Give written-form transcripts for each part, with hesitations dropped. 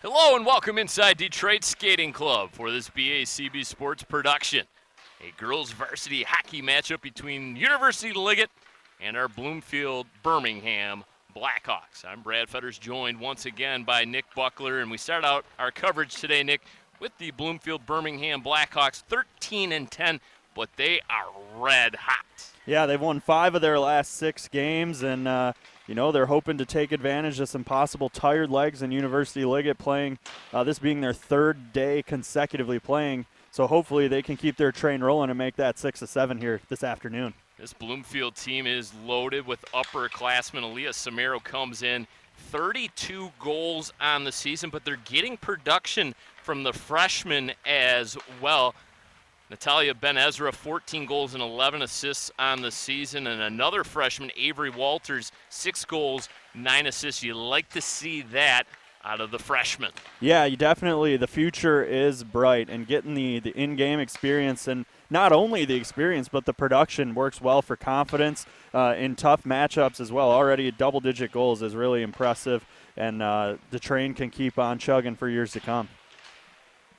Hello and welcome inside Detroit Skating Club for this BACB Sports production. A girls varsity hockey matchup between University Liggett and our Bloomfield Birmingham Blackhawks. I'm Brad Fetters, joined once again by Nick Buckler, and we start out our coverage today, Nick, with the Bloomfield Birmingham Blackhawks 13-10, but they are red hot. Yeah, they've won 5 of their last 6 games, and they're hoping to take advantage of some possible tired legs in University Liggett playing, this being their 3rd day consecutively playing. So hopefully they can keep their train rolling and make that 6-7 here this afternoon. This Bloomfield team is loaded with upperclassmen. Aaliyah Samero comes in, 32 goals on the season, but they're getting production from the freshmen as well. Natalia Ben-Ezra, 14 goals and 11 assists on the season. And another freshman, Avery Walters, 6 goals, 9 assists. You like to see that out of the freshmen. Yeah, you definitely. The future is bright, and getting the in-game experience, and not only the experience, but the production works well for confidence in tough matchups as well. Already double-digit goals is really impressive, and the train can keep on chugging for years to come.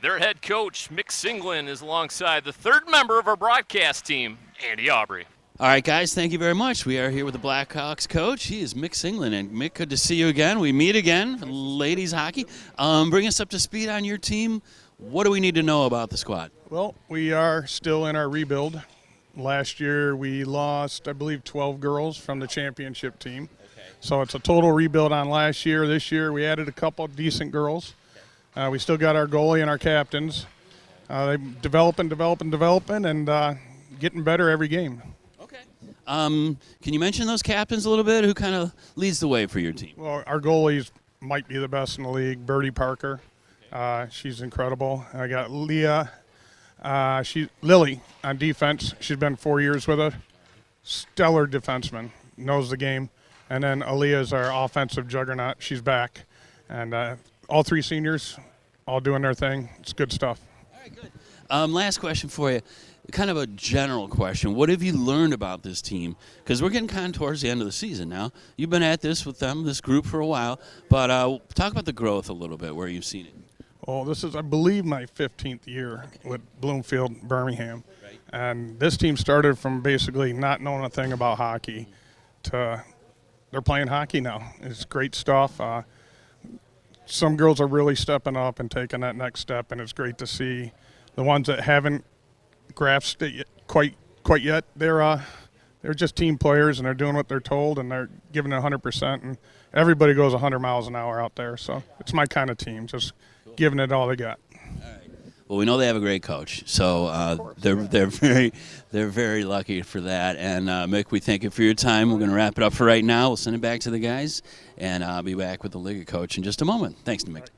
Their head coach, Mick Singlin, is alongside the 3rd member of our broadcast team, Andy Aubrey. All right, guys, thank you very much. We are here with the Blackhawks coach. He is Mick Singlin. And, Mick, good to see you again. We meet again for ladies hockey. Bring us up to speed on your team. What do we need to know about the squad? Well, we are still in our rebuild. Last year we lost, I believe, 12 girls from the championship team. Okay. So it's a total rebuild on last year. This year we added a couple decent girls. We still got our goalie and our captains. They're developing, and getting better every game. Okay. Can you mention those captains a little bit? Who kind of leads the way for your team? Well, our goalies might be the best in the league. Birdie Parker, she's incredible. I got Lily on defense. She's been 4 years with us. Stellar defenseman, knows the game. And then Aaliyah is our offensive juggernaut. She's back, and all 3 seniors, all doing their thing. It's good stuff. All right, good. Last question for you, kind of a general question. What have you learned about this team? Because we're getting kind of towards the end of the season now. You've been at this with them, this group, for a while. But talk about the growth a little bit, where you've seen it. Well, this is, I believe, my 15th year with Bloomfield Birmingham. Right. And this team started from basically not knowing a thing about hockey to they're playing hockey now. It's great stuff. Some girls are really stepping up and taking that next step, and it's great to see. The ones that haven't grasped it quite yet, they're just team players, and they're doing what they're told, and they're giving it 100%. And everybody goes 100 miles an hour out there, so it's my kind of team, just giving it all they got. All right. Well, we know they have a great coach, so they're very lucky for that. And Mick, we thank you for your time. We're going to wrap it up for right now. We'll send it back to the guys, and I'll be back with the Liggett coach in just a moment. Thanks, Mick.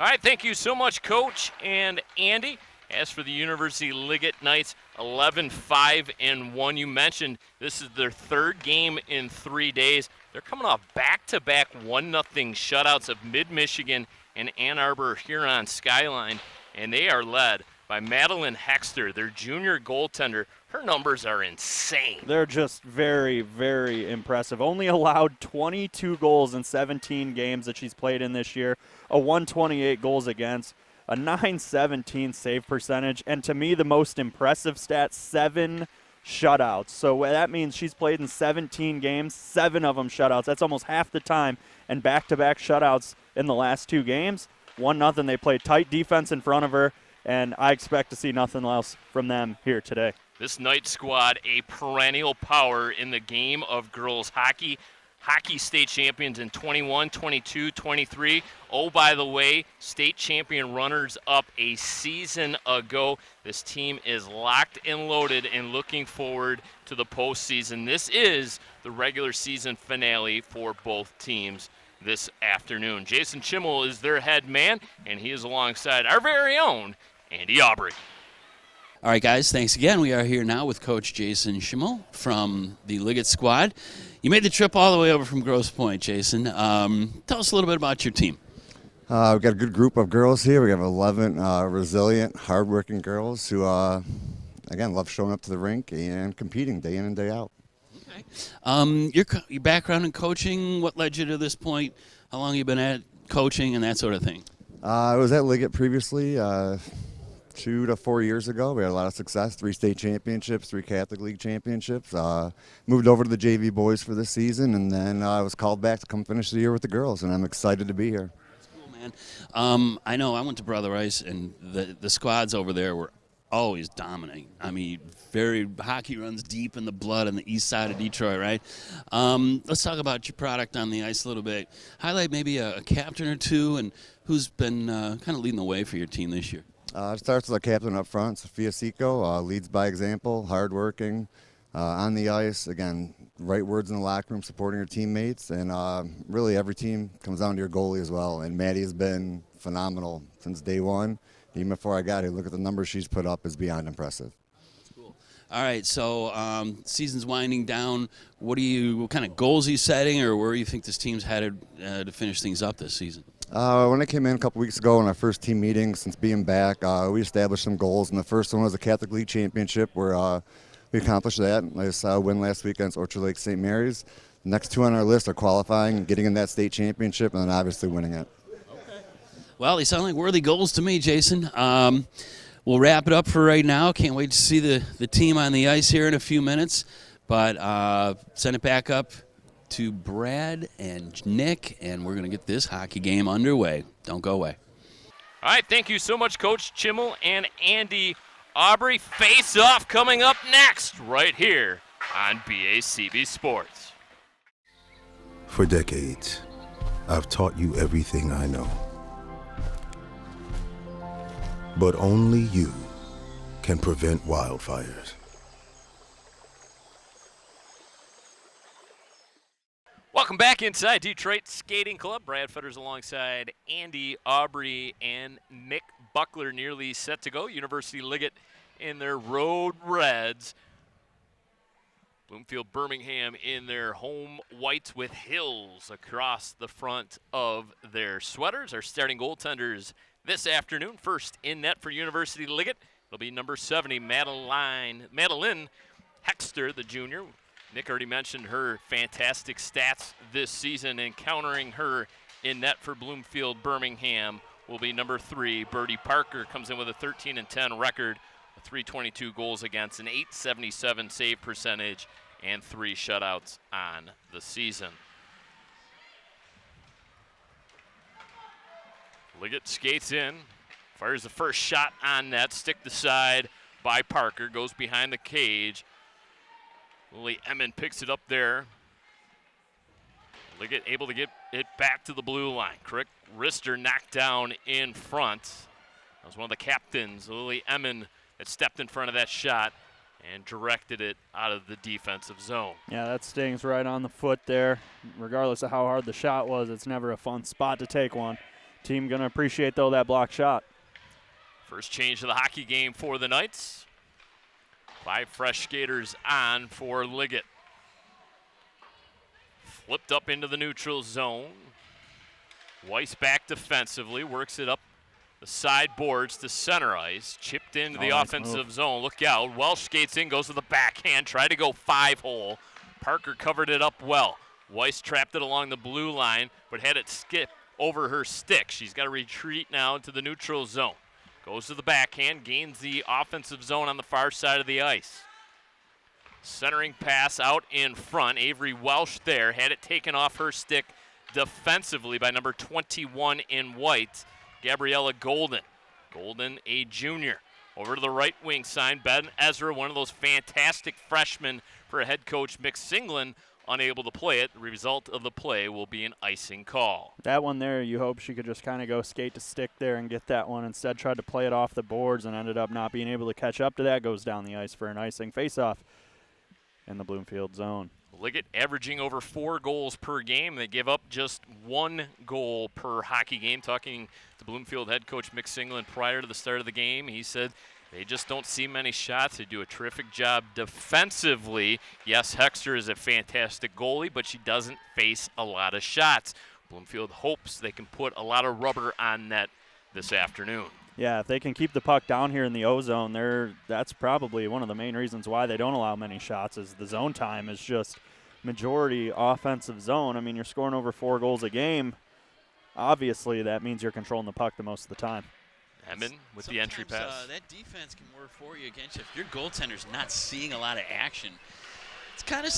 All right, thank you so much, Coach and Andy. As for the University Liggett Knights, 11-5-1. You mentioned this is their 3rd game in 3 days. They're coming off back-to-back 1-0 shutouts of Mid-Michigan and Ann Arbor Huron Skyline, and they are led by Madeline Hexter, their junior goaltender. Her numbers are insane. They're just very, very impressive. Only allowed 22 goals in 17 games that she's played in this year, a 128 goals against, a 917 save percentage, and to me the most impressive stat, 7 shutouts. So that means she's played in 17 games, 7 of them shutouts. That's almost half the time, and back-to-back shutouts in the last 2 games. 1-0. They played tight defense in front of her, and I expect to see nothing else from them here today. This Knight squad, a perennial power in the game of girls hockey. Hockey state champions in 21, 22, 23. Oh, by the way, state champion runners-up a season ago. This team is locked and loaded and looking forward to the postseason. This is the regular season finale for both teams this afternoon. Jason Chimmel is their head man, and he is alongside our very own Andy Aubrey. All right, guys, thanks again. We are here now with Coach Jason Schimmel from the Liggett squad. You made the trip all the way over from Grosse Pointe, Jason. Tell us a little bit about your team. We've got a good group of girls here. We have 11 resilient, hardworking girls who, again, love showing up to the rink and competing day in and day out. Okay. Your background in coaching, what led you to this point? How long have you been at coaching and that sort of thing? I was at Liggett previously 2 to 4 years ago. We had a lot of success, 3 state championships, 3 Catholic League championships. Moved over to the JV boys for this season, and then I was called back to come finish the year with the girls, and I'm excited to be here. That's cool, man. I know I went to Brother Rice, and the squads over there were always dominating. I mean, hockey runs deep in the blood on the east side of Detroit, right? Let's talk about your product on the ice a little bit. Highlight maybe a captain or two, and who's been kind of leading the way for your team this year. It starts with our captain up front, Sophia Seco, leads by example, hardworking, on the ice, again, right words in the locker room, supporting her teammates, and really every team comes down to your goalie as well. And Maddie has been phenomenal since day one. Even before I got here, look at the numbers she's put up, is beyond impressive. That's cool. All right, so season's winding down. What kind of goals are you setting, or where do you think this team's headed to finish things up this season? When I came in a couple weeks ago in our first team meeting since being back, we established some goals, and the first one was a Catholic League championship where we accomplished that. Nice win last week against Orchard Lake St. Mary's. The next 2 on our list are qualifying, getting in that state championship, and then obviously winning it. Okay. Well, they sound like worthy goals to me, Jason. We'll wrap it up for right now. Can't wait to see the team on the ice here in a few minutes, but send it back up to Brad and Nick, and we're going to get this hockey game underway. Don't go away. All right, thank you so much, Coach Chimmel and Andy Aubrey. Face Off coming up next right here on BACB Sports. For decades, I've taught you everything I know. But only you can prevent wildfires. Welcome back inside Detroit Skating Club. Brad Fetters alongside Andy Aubrey and Nick Buckler, nearly set to go. University Liggett in their road reds. Bloomfield Birmingham in their home whites with hills across the front of their sweaters. Our starting goaltenders this afternoon. First in net for University Liggett, it'll be number 70, Madeline Hexter, the junior. Nick already mentioned her fantastic stats this season. Encountering her in net for Bloomfield Birmingham will be number 3, Birdie Parker. Comes in with a 13-10 record, 322 goals against, an .877 save percentage, and 3 shutouts on the season. Liggett skates in, fires the first shot on net, stick to side by Parker, goes behind the cage. Lily Emmon picks it up there. Liggett able to get it back to the blue line. Crick Rister knocked down in front. That was one of the captains, Lily Emmon, that stepped in front of that shot and directed it out of the defensive zone. Yeah, that stings right on the foot there. Regardless of how hard the shot was, it's never a fun spot to take one. Team going to appreciate, though, that block shot. First change of the hockey game for the Knights. 5 fresh skaters on for Liggett. Flipped up into the neutral zone. Weiss back defensively, works it up the sideboards to center ice. Chipped into the offensive zone. Look out. Welsh skates in, goes to the backhand, tried to go 5-hole. Parker covered it up well. Weiss trapped it along the blue line, but had it skip over her stick. She's got to retreat now into the neutral zone. Goes to the backhand, gains the offensive zone on the far side of the ice. Centering pass out in front. Avery Welsh there, had it taken off her stick defensively by number 21 in white, Gabriella Golden. Golden, a junior. Over to the right wing side, Ben Ezra, one of those fantastic freshmen for head coach Mick Singlin, unable to play it. The result of the play will be an icing call. That one there, you hope she could just kind of go skate to stick there and get that one. Instead, tried to play it off the boards and ended up not being able to catch up to that. Goes down the ice for an icing faceoff in the Bloomfield zone. Liggett averaging over 4 goals per game. They give up just 1 goal per hockey game. Talking to Bloomfield head coach Mick Singlin prior to the start of the game, he said they just don't see many shots. They do a terrific job defensively. Yes, Hexter is a fantastic goalie, but she doesn't face a lot of shots. Bloomfield hopes they can put a lot of rubber on net this afternoon. Yeah, if they can keep the puck down here in the O-zone, that's probably one of the main reasons why they don't allow many shots is the zone time is just majority offensive zone. I mean, you're scoring over 4 goals a game. obviously that means you're controlling the puck the most of the time. Edmund with the entry pass. That defense can work for you against you. If your goaltender's not seeing a lot of action, it's kind of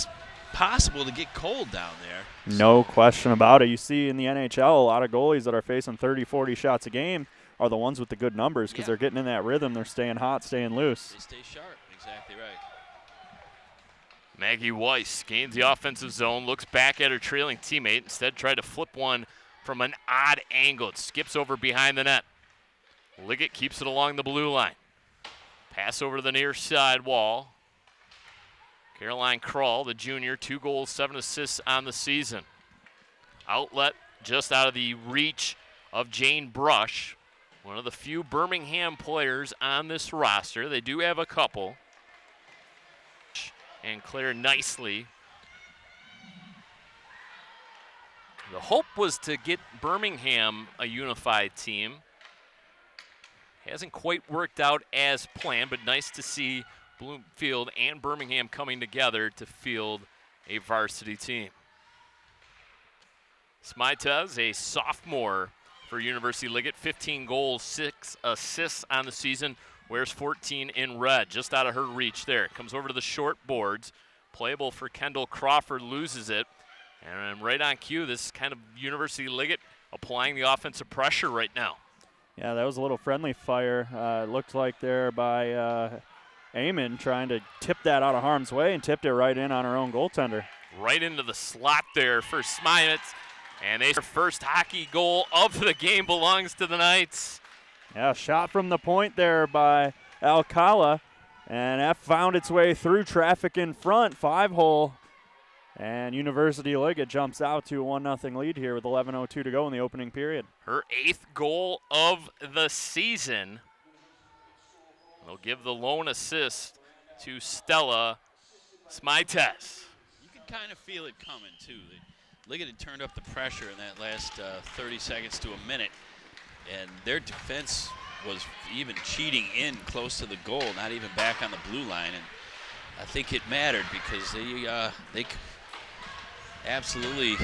possible to get cold down there. No question about it. You see in the NHL, a lot of goalies that are facing 30, 40 shots a game are the ones with the good numbers because they're getting in that rhythm. They're staying hot, staying loose. They stay sharp. Exactly right. Maggie Weiss gains the offensive zone, looks back at her trailing teammate, instead tried to flip one from an odd angle. It skips over behind the net. Liggett keeps it along the blue line. Pass over to the near side wall. Caroline Krull, the junior, 2 goals, 7 assists on the season. Outlet just out of the reach of Jane Brush, one of the few Birmingham players on this roster. They do have a couple. And Claire Nicely. The hope was to get Birmingham a unified team. Hasn't quite worked out as planned, but nice to see Bloomfield and Birmingham coming together to field a varsity team. Smitez, a sophomore for University Liggett, 15 goals, 6 assists on the season, wears 14 in red, just out of her reach there. Comes over to the short boards, playable for Kendall Crawford, loses it, and right on cue, this is kind of University Liggett applying the offensive pressure right now. Yeah, that was a little friendly fire. Looked like there by Eamon trying to tip that out of harm's way and tipped it right in on her own goaltender. Right into the slot there for Smitez. And their first hockey goal of the game belongs to the Knights. Yeah, shot from the point there by Alcala. And that found its way through traffic in front, 5-hole. And University Liggett jumps out to a 1-0 lead here with 11:02 to go in the opening period. Her 8th goal of the season. They'll give the lone assist to Stella Smitez. You can kind of feel it coming, too. Liggett had turned up the pressure in that last 30 seconds to a minute, and their defense was even cheating in close to the goal, not even back on the blue line. And I think it mattered because they absolutely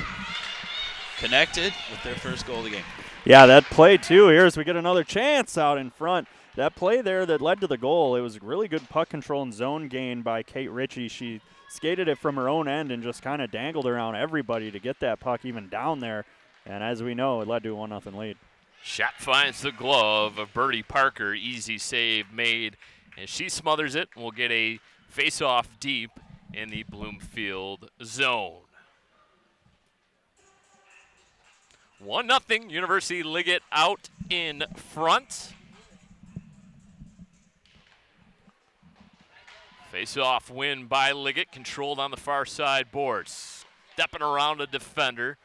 connected with their first goal of the game. Yeah, that play too. Here as we get another chance out in front. That play there that led to the goal, it was really good puck control and zone gain by Kate Ritchie. She skated it from her own end and just kind of dangled around everybody to get that puck even down there. And as we know, it led to a 1-0 lead. Shot finds the glove of Birdie Parker. Easy save made. And she smothers it. We'll get a face-off deep in the Bloomfield zone. 1-0, University Liggett out in front. Face-off win by Liggett, controlled on the far side boards. Stepping around a defender.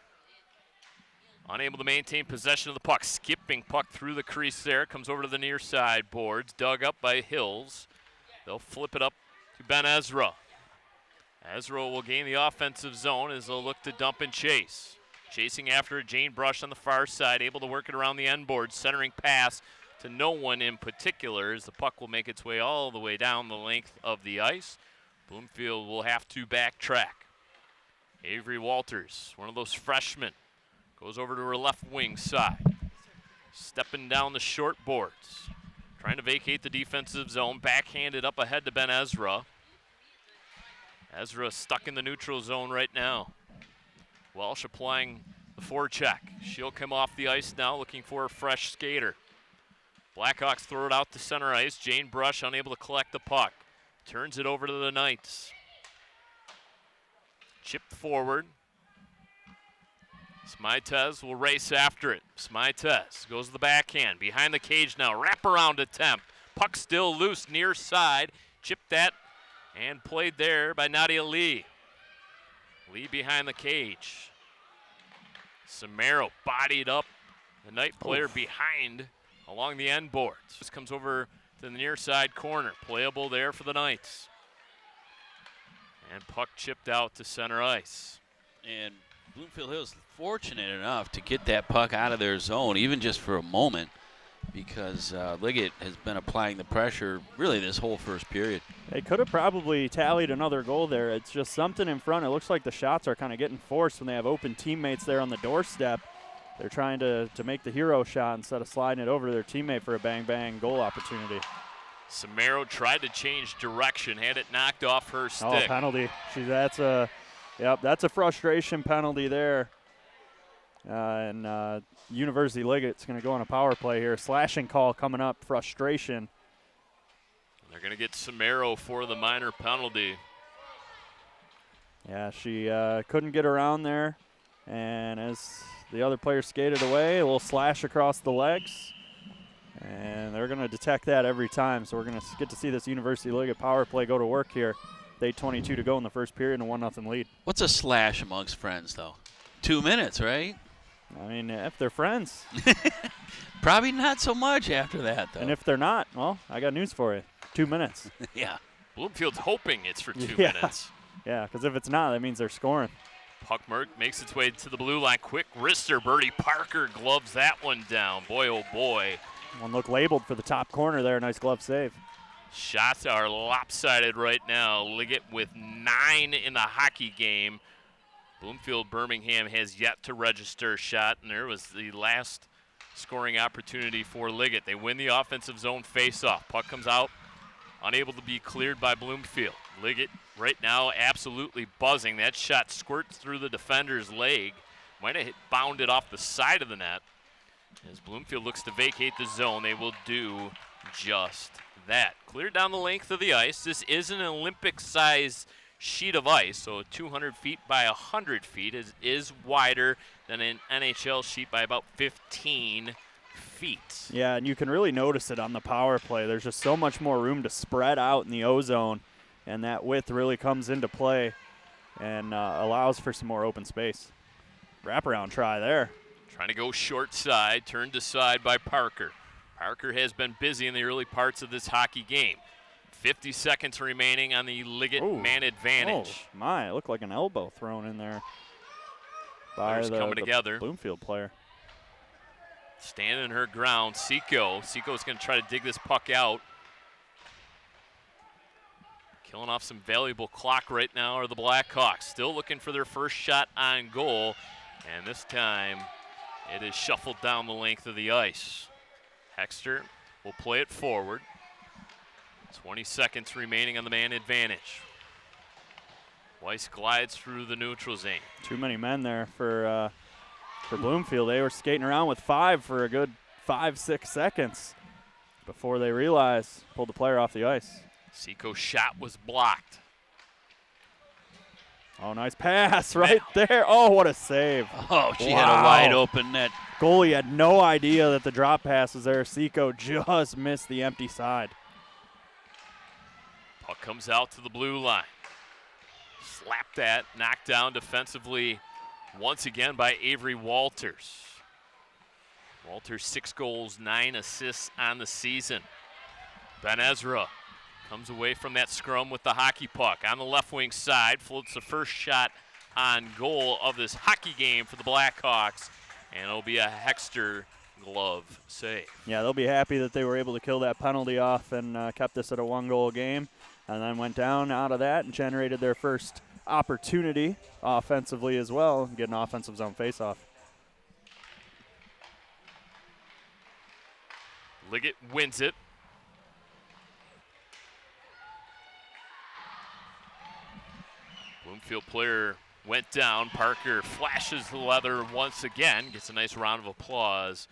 Unable to maintain possession of the puck. Skipping puck through the crease there. Comes over to the near side boards. Dug up by Hills. They'll flip it up to Ben Ezra. Ezra will gain the offensive zone as they'll look to dump and chase. Chasing after Jane Brush on the far side. Able to work it around the end board. Centering pass to no one in particular as the puck will make its way all the way down the length of the ice. Bloomfield will have to backtrack. Avery Walters, one of those freshmen, goes over to her left wing side. Stepping down the short boards. Trying to vacate the defensive zone. Backhanded up ahead to Ben Ezra. Ezra stuck in the neutral zone right now. Welsh applying the forecheck. She'll come off the ice now looking for a fresh skater. Blackhawks throw it out to center ice. Jane Brush unable to collect the puck. Turns it over to the Knights. Chipped forward. Smitez will race after it. Smitez goes to the backhand. Behind the cage now. Wraparound attempt. Puck still loose near side. Chipped that and played there by Nadia Lee. Lee behind the cage. Samaro bodied up the Knight player behind along the end boards. This comes over to the near side corner. Playable there for the Knights. And puck chipped out to center ice. And Bloomfield Hills fortunate enough to get that puck out of their zone, even just for a moment, because Liggett has been applying the pressure really this whole first period. They could have probably tallied another goal there. It's just something in front. It looks like the shots are kind of getting forced when they have open teammates there on the doorstep. they're trying to make the hero shot instead of sliding it over to their teammate for a bang-bang goal opportunity. Samaro tried to change direction, had it knocked off her stick. Oh, penalty. That's a frustration penalty there. And University Liggett's going to go on a power play here. Slashing call coming up, frustration. They're going to get Samaro for the minor penalty. Yeah, she couldn't get around there. And as the other player skated away, a little slash across the legs. And they're going to detect that every time. So we're going to get to see this University Liggett power play go to work here. 8:22 to go in the first period and a 1-0 lead. What's a slash amongst friends, though? 2 minutes, right? I mean, if they're friends. Probably not so much after that, though. And if they're not, well, I got news for you. 2 minutes. Yeah. Bloomfield's hoping it's for 2 Yeah. minutes. Yeah, because if it's not, that means they're scoring. Puck makes its way to the blue line. Quick wrister. Birdie Parker gloves that one down. Boy, oh boy. One look labeled for the top corner there. Nice glove save. Shots are lopsided right now. Liggett with 9 in the hockey game. Bloomfield Birmingham has yet to register a shot, and there was the last scoring opportunity for Liggett. They win the offensive zone faceoff. Puck comes out, unable to be cleared by Bloomfield. Liggett right now absolutely buzzing. That shot squirts through the defender's leg. Might have bounded off the side of the net. As Bloomfield looks to vacate the zone, they will do just that. Cleared down the length of the ice. This is an Olympic-size sheet of ice, so 200 feet by 100 feet is wider than an NHL sheet by about 15 feet. Yeah, and you can really notice it on the power play. There's just so much more room to spread out in the O-zone, and that width really comes into play and allows for some more open space. Wraparound try there. Trying to go short side, turned aside by Parker. Parker has been busy in the early parts of this hockey game. 50 seconds remaining on the Liggett man advantage. Oh, my, it looked like an elbow thrown in there by the Bloomfield player. Standing her ground, Seiko's going to try to dig this puck out. Killing off some valuable clock right now are the Blackhawks. Still looking for their first shot on goal. And this time, it is shuffled down the length of the ice. Hexter will play it forward. 20 seconds remaining on the man advantage. Weiss glides through the neutral zone. Too many men there for Bloomfield. They were skating around with 5 for a good 5-6 seconds before they realized, pulled the player off the ice. Seiko's shot was blocked. Oh, nice pass right there. Oh, what a save. Oh, she had a wide open net. Goalie had no idea that the drop pass was there. Seiko just missed the empty side. Puck comes out to the blue line. Slapped that, knocked down defensively once again by Avery Walters. Walters 6 goals, 9 assists on the season. Ben Ezra comes away from that scrum with the hockey puck. On the left wing side, floats the first shot on goal of this hockey game for the Blackhawks, and it'll be a Hexter glove save. Yeah, they'll be happy that they were able to kill that penalty off and kept this at a 1-goal game, and then went down out of that and generated their first opportunity offensively as well, and get an offensive zone faceoff. Liggett wins it. Bloomfield player went down. Parker flashes the leather once again. Gets a nice round of applause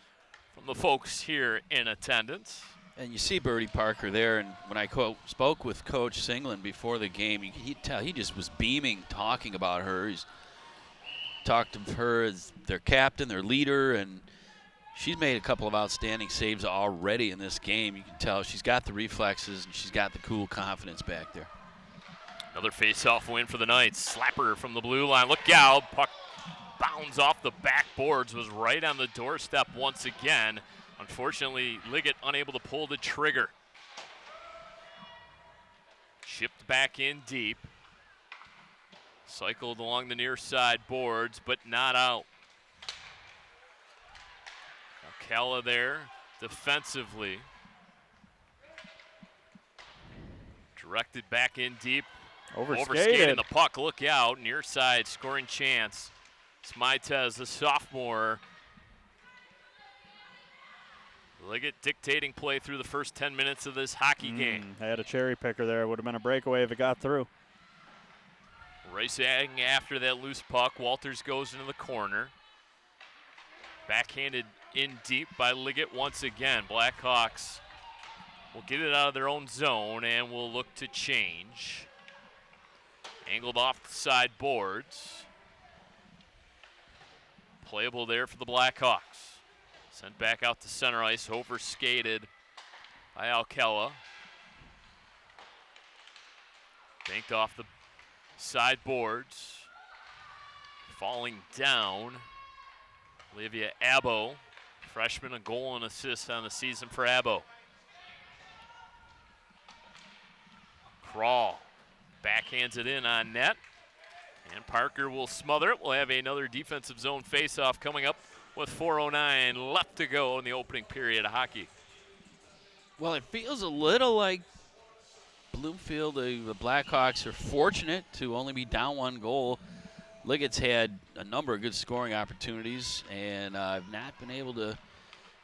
from the folks here in attendance. And you see Birdie Parker there, and when I spoke with Coach Singland before the game, he'd tell he just was beaming, talking about her. He's talked of her as their captain, their leader, and she's made a couple of outstanding saves already in this game. You can tell she's got the reflexes and she's got the cool confidence back there. Another face-off win for the Knights. Slapper from the blue line. Look out. Puck bounds off the backboards. Was right on the doorstep once again. Unfortunately, Liggett unable to pull the trigger. Chipped back in deep. Cycled along the near side boards, but not out. Alcala there defensively. Directed back in deep. Overskating the puck. Look out. Near side scoring chance. Smitez, the sophomore, Liggett dictating play through the first 10 minutes of this hockey game. They had a cherry picker there. It would have been a breakaway if it got through. Racing after that loose puck. Walters goes into the corner. Backhanded in deep by Liggett once again. Blackhawks will get it out of their own zone and will look to change. Angled off the side boards. Playable there for the Blackhawks. Sent back out to center ice, over skated by Alcala. Banked off the side boards. Falling down, Olivia Abbo. Freshman, a goal and assist on the season for Abbo. Crawl backhands it in on net. And Parker will smother it. We'll have another defensive zone faceoff coming up with 4:09 left to go in the opening period of hockey. Well, it feels a little like Bloomfield, the Blackhawks, are fortunate to only be down 1 goal. Liggett's had a number of good scoring opportunities, and I've not been able to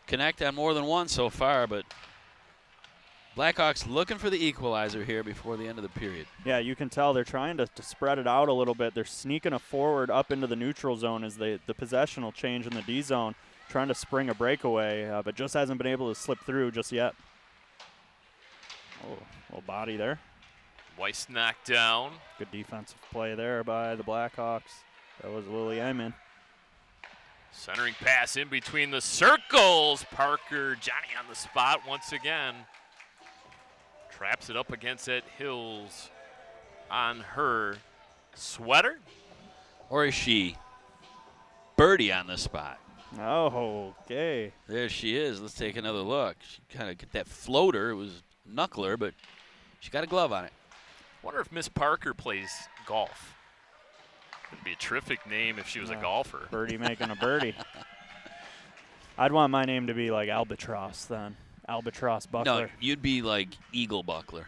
connect on more than one so far, but Blackhawks looking for the equalizer here before the end of the period. Yeah, you can tell they're trying to spread it out a little bit. They're sneaking a forward up into the neutral zone as the possession will change in the D zone, trying to spring a breakaway, but just hasn't been able to slip through just yet. Oh, little body there. Weiss knocked down. Good defensive play there by the Blackhawks. That was Lily Emin. Centering pass in between the circles. Parker, Johnny on the spot once again. Traps it up against that Hills on her sweater. Or is she birdie on the spot? Oh, okay. There she is. Let's take another look. She kind of get that floater. It was knuckler, but she got a glove on it. Wonder if Miss Parker plays golf. Would be a terrific name if she was a golfer. Birdie making a birdie. I'd want my name to be like Albatross then. Albatross Buckler. No, you'd be like Eagle Buckler.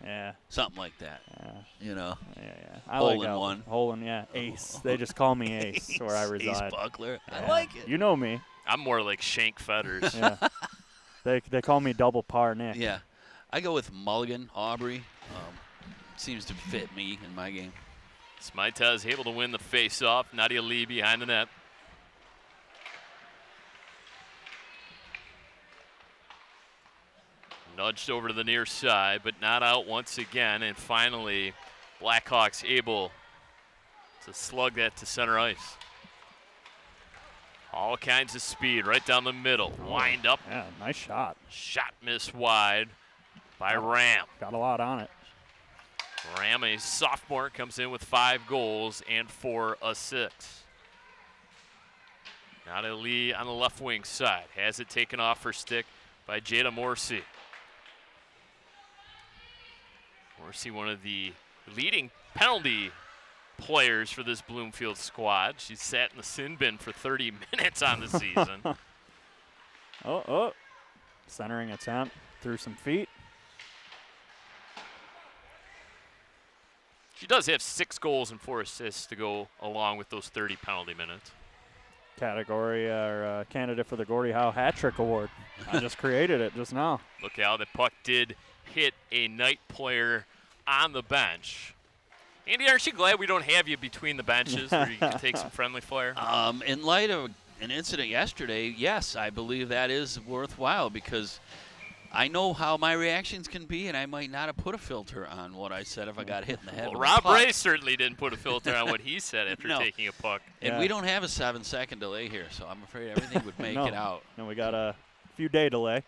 Yeah. Something like that. Yeah. You know? Yeah. Hole in one. Hole in, yeah. Ace. They just call me Ace where I reside. Ace Buckler. Yeah. I like it. You know me. I'm more like Shank Fetters. Yeah. They call me Double Par Nick. Yeah. I go with Mulligan, Aubrey. Seems to fit me in my game. Smaita is able to win the face-off. Nadia Lee behind the net. Nudged over to the near side, but not out once again. And finally, Blackhawks able to slug that to center ice. All kinds of speed right down the middle. Wind up. Yeah, nice shot. Shot missed wide by Ram. Got a lot on it. Ram, a sophomore, comes in with 5 goals and 4 assists. Nadia Lee on the left wing side. Has it taken off her stick by Jada Morsi. Morsi, one of the leading penalty players for this Bloomfield squad. She's sat in the sin bin for 30 minutes on the season. Centering attempt through some feet. She does have 6 goals and 4 assists to go along with those 30 penalty minutes. Category or candidate for the Gordie Howe Hat Trick Award. I just created it just now. Look out, the puck did hit a Knight player on the bench. Andy, aren't you glad we don't have you between the benches where you can take some friendly fire? In light of an incident yesterday, yes, I believe that is worthwhile because I know how my reactions can be, and I might not have put a filter on what I said if I got hit in the head. Well, with a Rob puck. Ray certainly didn't put a filter on what he said after No. taking a puck. And we don't have a 7-second delay here, so I'm afraid everything would make it out. No, we got a few day delay.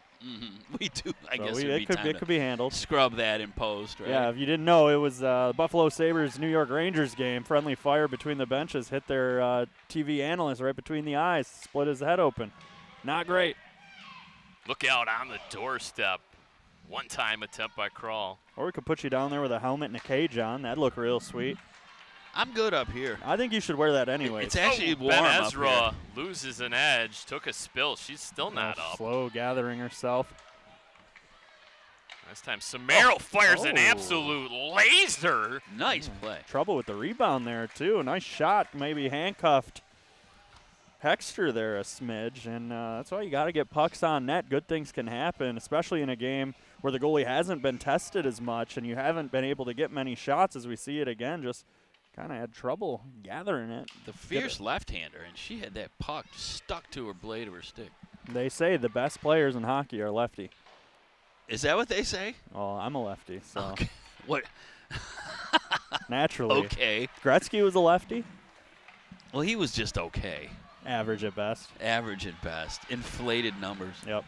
We do. I So guess it could be handled. Scrub that in post, right? Yeah, if you didn't know, it was the Buffalo Sabres New York Rangers game. Friendly fire between the benches hit their TV analyst right between the eyes, split his head open. Not great. Look out on the doorstep. One-time attempt by Crawl. Or we could put you down there with a helmet and a cage on. That'd look real sweet. I'm good up here. I think you should wear that anyway. It's actually warm Ben up Ezra here. loses an edge, took a spill. She's still not up. Slow gathering herself. This time Samaro fires an Oh. absolute laser. Nice play. Trouble with the rebound there, too. Nice shot, maybe handcuffed. Hexter there a smidge, and that's why you got to get pucks on net. Good things can happen, especially in a game where the goalie hasn't been tested as much and you haven't been able to get many shots as we see it again. Just kind of had trouble gathering it. The fierce left-hander, and she had that puck stuck to her blade of her stick. They say the best players in hockey are lefty. Is that what they say? Well, I'm a lefty, so Okay. What? naturally. Okay. Gretzky was a lefty? Well, he was just okay. Average at best. Average at best. Inflated numbers. Yep.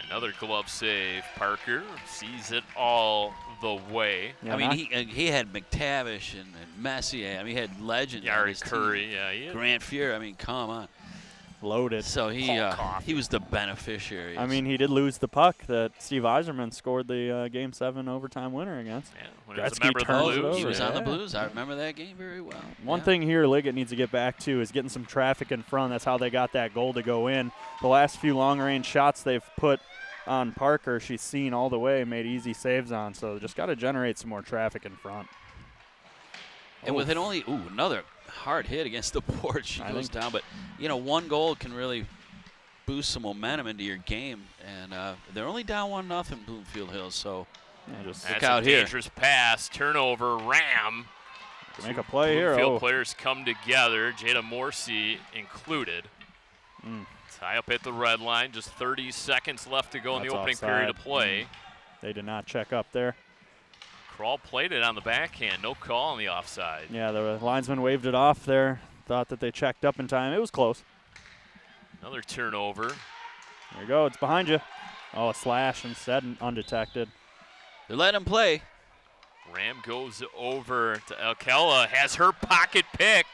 Another glove save. Parker sees it all the way. Yeah, I mean, he had McTavish and Messier. I mean, he had legends. on Yari his Curry, team. yeah, he is. Grant Fuhr. I mean, come on. loaded. So Hulk he was the beneficiary. I mean, he did lose the puck that Steve Yzerman scored the Game 7 overtime winner against. Yeah, when he was a Gretzky member of the turns it Blues. he was over. on the Yeah. Blues. I remember that game very well. One Yeah. thing here Liggett needs to get back to is getting some traffic in front. That's how they got that goal to go in. The last few long-range shots they've put on Parker, she's seen all the way, made easy saves on. So just got to generate some more traffic in front. And with it only another hard hit against the board, she goes down. But one goal can really boost some momentum into your game, and they're only down 1-0 Bloomfield Hills. So just That's look out a here. dangerous pass, turnover, Ram. make a play here. Bloomfield Oh, players come together, Jada Morsi included. Tie up at the red line, just 30 seconds left to go in the That's opening offside. period of play. they did not check up there. Crawl played it on the backhand, no call on the offside. Yeah, the linesman waved it off there. Thought that they checked up in time. It was close. Another turnover. There you go. It's behind you. Oh, a slash instead, undetected. They're letting him play. Ram goes over to Elkella, has her pocket picked.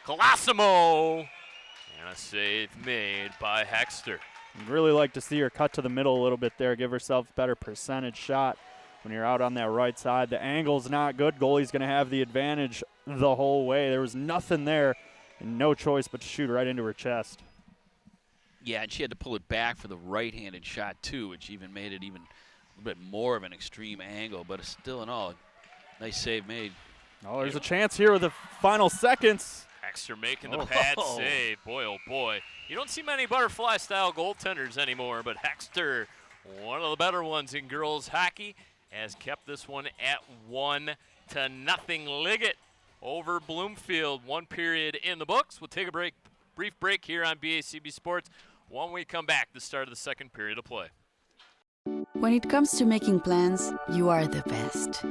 Colosimo. And a save made by Hexter. I'd really like to see her cut to the middle a little bit there, give herself a better percentage shot when you're out on that right side. The angle's not good. Goalie's going to have the advantage the whole way. There was nothing there and no choice but to shoot right into her chest. Yeah, and she had to pull it back for the right-handed shot, too, which even made it even a little bit more of an extreme angle. But still in all, nice save made. Oh, there's a chance here with the final seconds. Hexter making the pad save. Boy, oh boy. You don't see many butterfly-style goaltenders anymore, but Hexter, one of the better ones in girls hockey, has kept this one at 1-0. Liggett over Bloomfield. 1 period in the books. We'll take a brief break here on BACB Sports. When we come back, the start of the second period of play. When it comes to making plans, you are the best.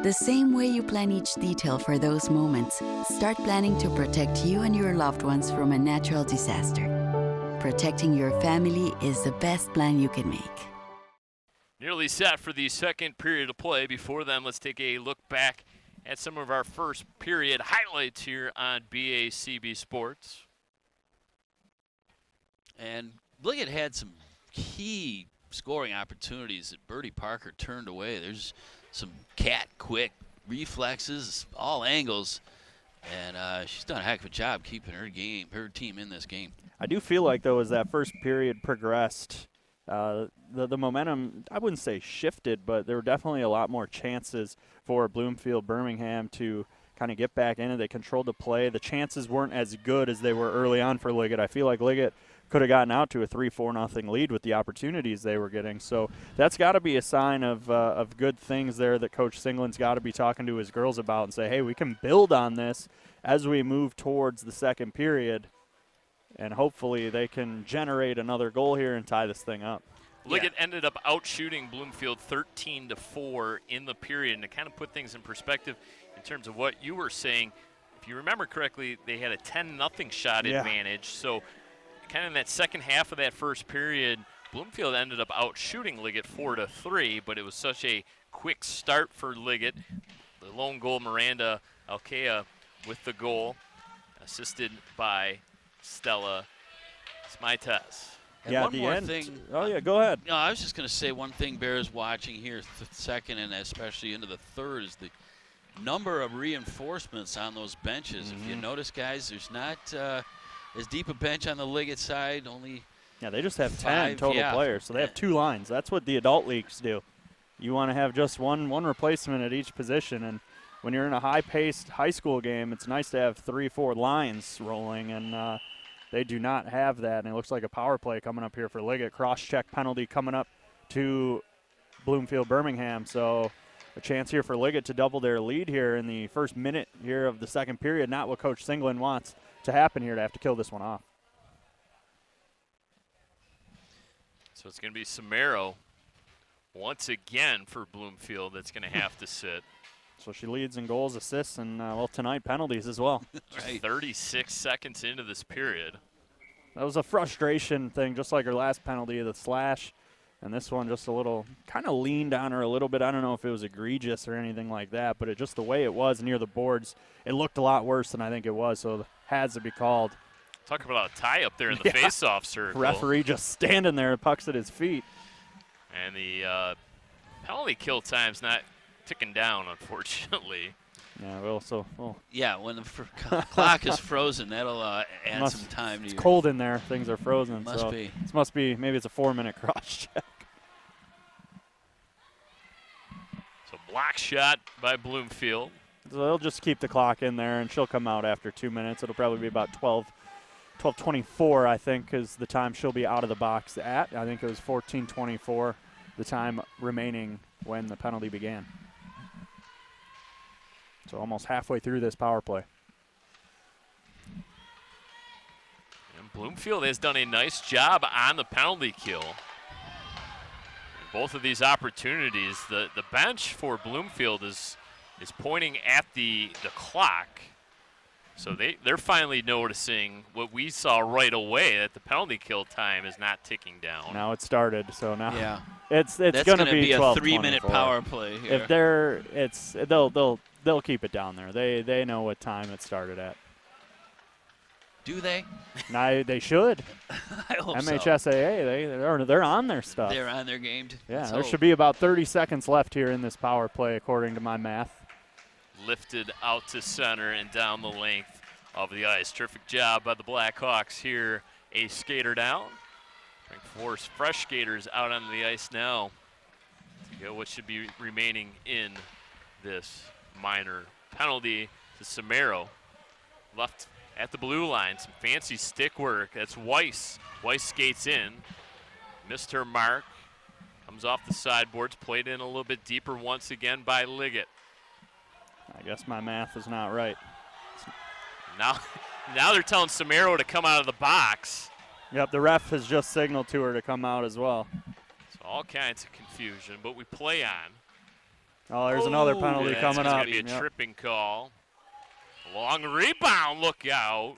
The same way you plan each detail for those moments, start planning to protect you and your loved ones from a natural disaster. Protecting your family is the best plan you can make. Nearly set for the second period of play. Before then, let's take a look back at some of our first period highlights here on BACB Sports. And Liggett had some key scoring opportunities that Birdie Parker turned away. There's some quick reflexes, all angles, and she's done a heck of a job keeping her team in this game. I do feel like, though, as that first period progressed, the momentum, I wouldn't say shifted, but there were definitely a lot more chances for Bloomfield Birmingham to kind of get back in it. They controlled the play. The chances weren't as good as they were early on for Liggett. I feel like Liggett could have gotten out to a 3-4-0 lead with the opportunities they were getting. So that's got to be a sign of good things there that Coach Singland's got to be talking to his girls about and say, hey, we can build on this as we move towards the second period, and hopefully they can generate another goal here and tie this thing up. Liggett ended up outshooting Bloomfield 13-4 in the period, and to kind of put things in perspective in terms of what you were saying, if you remember correctly, they had a 10-0 shot advantage. So kind of in that second half of that first period, Bloomfield ended up outshooting Liggett 4-3, but it was such a quick start for Liggett. The lone goal, Miranda Alkea with the goal, assisted by Stella Smites. And yeah, one the more end. thing. Oh, yeah, go ahead. No, I was just going to say one thing bears watching here, second and especially into the third, is the number of reinforcements on those benches. If you notice, guys, there's not as deep a bench on the Liggett side, only they just have 10 5, total players, so they have 2 lines. That's what the adult leagues do. You want to have just one replacement at each position, and when you're in a high-paced high school game, it's nice to have 3-4 lines rolling, and they do not have that, and it looks like a power play coming up here for Liggett. Cross-check penalty coming up to Bloomfield Birmingham, so a chance here for Liggett to double their lead here in the first minute here of the second period. Not what Coach Singleton wants to happen here, to have to kill this one off. So it's going to be Samaro once again for Bloomfield that's going to have to sit. So she leads in goals, assists, and, well, tonight penalties as well. Right. 36 seconds into this period. That was a frustration thing, just like her last penalty, the slash. And this one just a little, kind of leaned on her a little bit. I don't know if it was egregious or anything like that, but it just the way it was near the boards, it looked a lot worse than I think it was, so it has to be called. Talk about a tie up there in the face-off circle. Referee just standing there, pucks at his feet. And the penalty kill time's not ticking down, unfortunately. Yeah, well, Yeah, when the clock is frozen, that'll add some time to it's your. cold in there. Things are frozen. Must so be. This must be, maybe it's a 4-minute cross check. So block shot by Bloomfield. So they'll just keep the clock in there, and she'll come out after 2 minutes. It'll probably be about 12:24, I think, is the time she'll be out of the box at. I think it was 14:24, the time remaining when the penalty began. So almost halfway through this power play. And Bloomfield has done a nice job on the penalty kill. Both of these opportunities, the bench for Bloomfield is pointing at the clock. So they're finally noticing what we saw right away, that the penalty kill time is not ticking down. Now it started, so now Yeah. it's That's going to be a 12:24. 3-minute power play here. If they'll keep it down there. They know what time it started at. Do they? Now they should. I hope so. MHSAA, they're on their stuff. They're on their game. Yeah, there should be about 30 seconds left here in this power play, according to my math. Lifted out to center and down the length of the ice. Terrific job by the Blackhawks here. A skater down. Bring 4 fresh skaters out onto the ice now to get what should be remaining in this minor penalty to Samaro. Left at the blue line, some fancy stick work. That's Weiss. Weiss skates in. Missed her mark. Comes off the sideboards, played in a little bit deeper once again by Liggett. I guess my math is not right. Now they're telling Samaro to come out of the box. Yep, the ref has just signaled to her to come out as well. So all kinds of confusion, but we play on. Oh, there's another penalty coming up. It's going to be a tripping call. Long rebound, look out.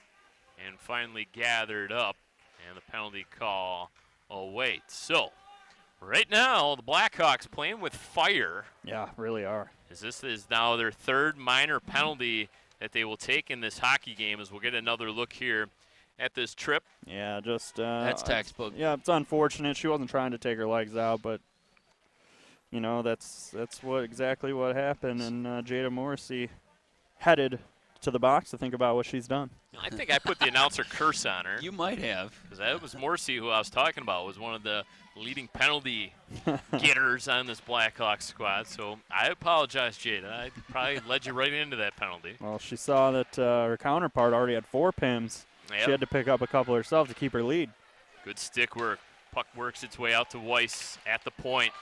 And finally gathered up, and the penalty call awaits. So, right now, the Blackhawks playing with fire. Yeah, really are. As this is now their third minor penalty that they will take in this hockey game, as we'll get another look here at this trip. Yeah, just that's textbook. Yeah, it's unfortunate. She wasn't trying to take her legs out, but you know that's exactly what happened. And Jada Morrissey headed to the box to think about what she's done. I think I put the announcer curse on her. You might have. Because that was Morrissey who I was talking about, was one of the leading penalty getters on this Blackhawks squad. So I apologize, Jada. I probably led you right into that penalty. Well, she saw that her counterpart already had 4 PIMs. Yep. She had to pick up a couple herself to keep her lead. Good stick work. Puck works its way out to Weiss at the point.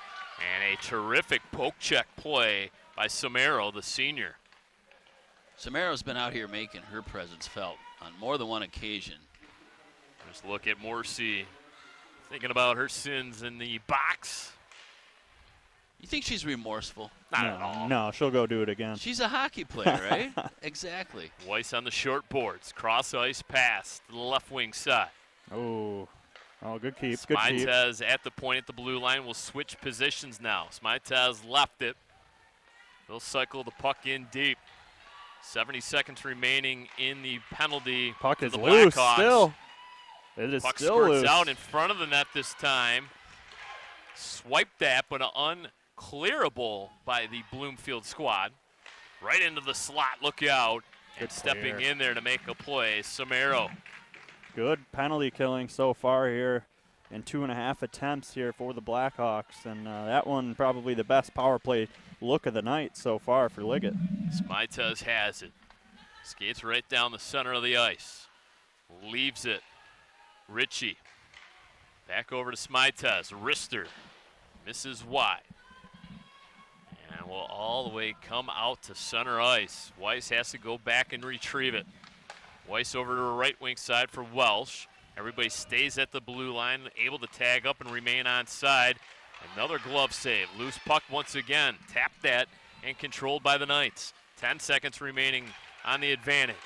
And a terrific poke check play by Samaro, the senior. Samaro's been out here making her presence felt on more than one occasion. Just look at Morrissey thinking about her sins in the box. You think she's remorseful? Not at all. No, she'll go do it again. She's a hockey player, right? Exactly. Weiss on the short boards. Cross ice pass to the left wing side. Oh, good keep. Good keep. Smitez at the point at the blue line will switch positions now. Smitez left it. They'll cycle the puck in deep. 70 seconds remaining in the penalty. Puck is the loose Blackhawks. still. It is Puck still squirts loose. out in front of the net this time. Swiped that, but unclearable by the Bloomfield squad. Right into the slot. Look out. And stepping in there to make a play, Samaro. Good penalty killing so far here in 2.5 attempts here for the Blackhawks. And that one probably the best power play look of the night so far for Liggett. Smitez has it. Skates right down the center of the ice. Leaves it Ritchie. Back over to Smites. Rister misses wide. And will all the way come out to center ice. Weiss has to go back and retrieve it. Weiss over to the right wing side for Welsh. Everybody stays at the blue line, able to tag up and remain on side. Another glove save. Loose puck once again. Tapped that and controlled by the Knights. 10 seconds remaining on the advantage.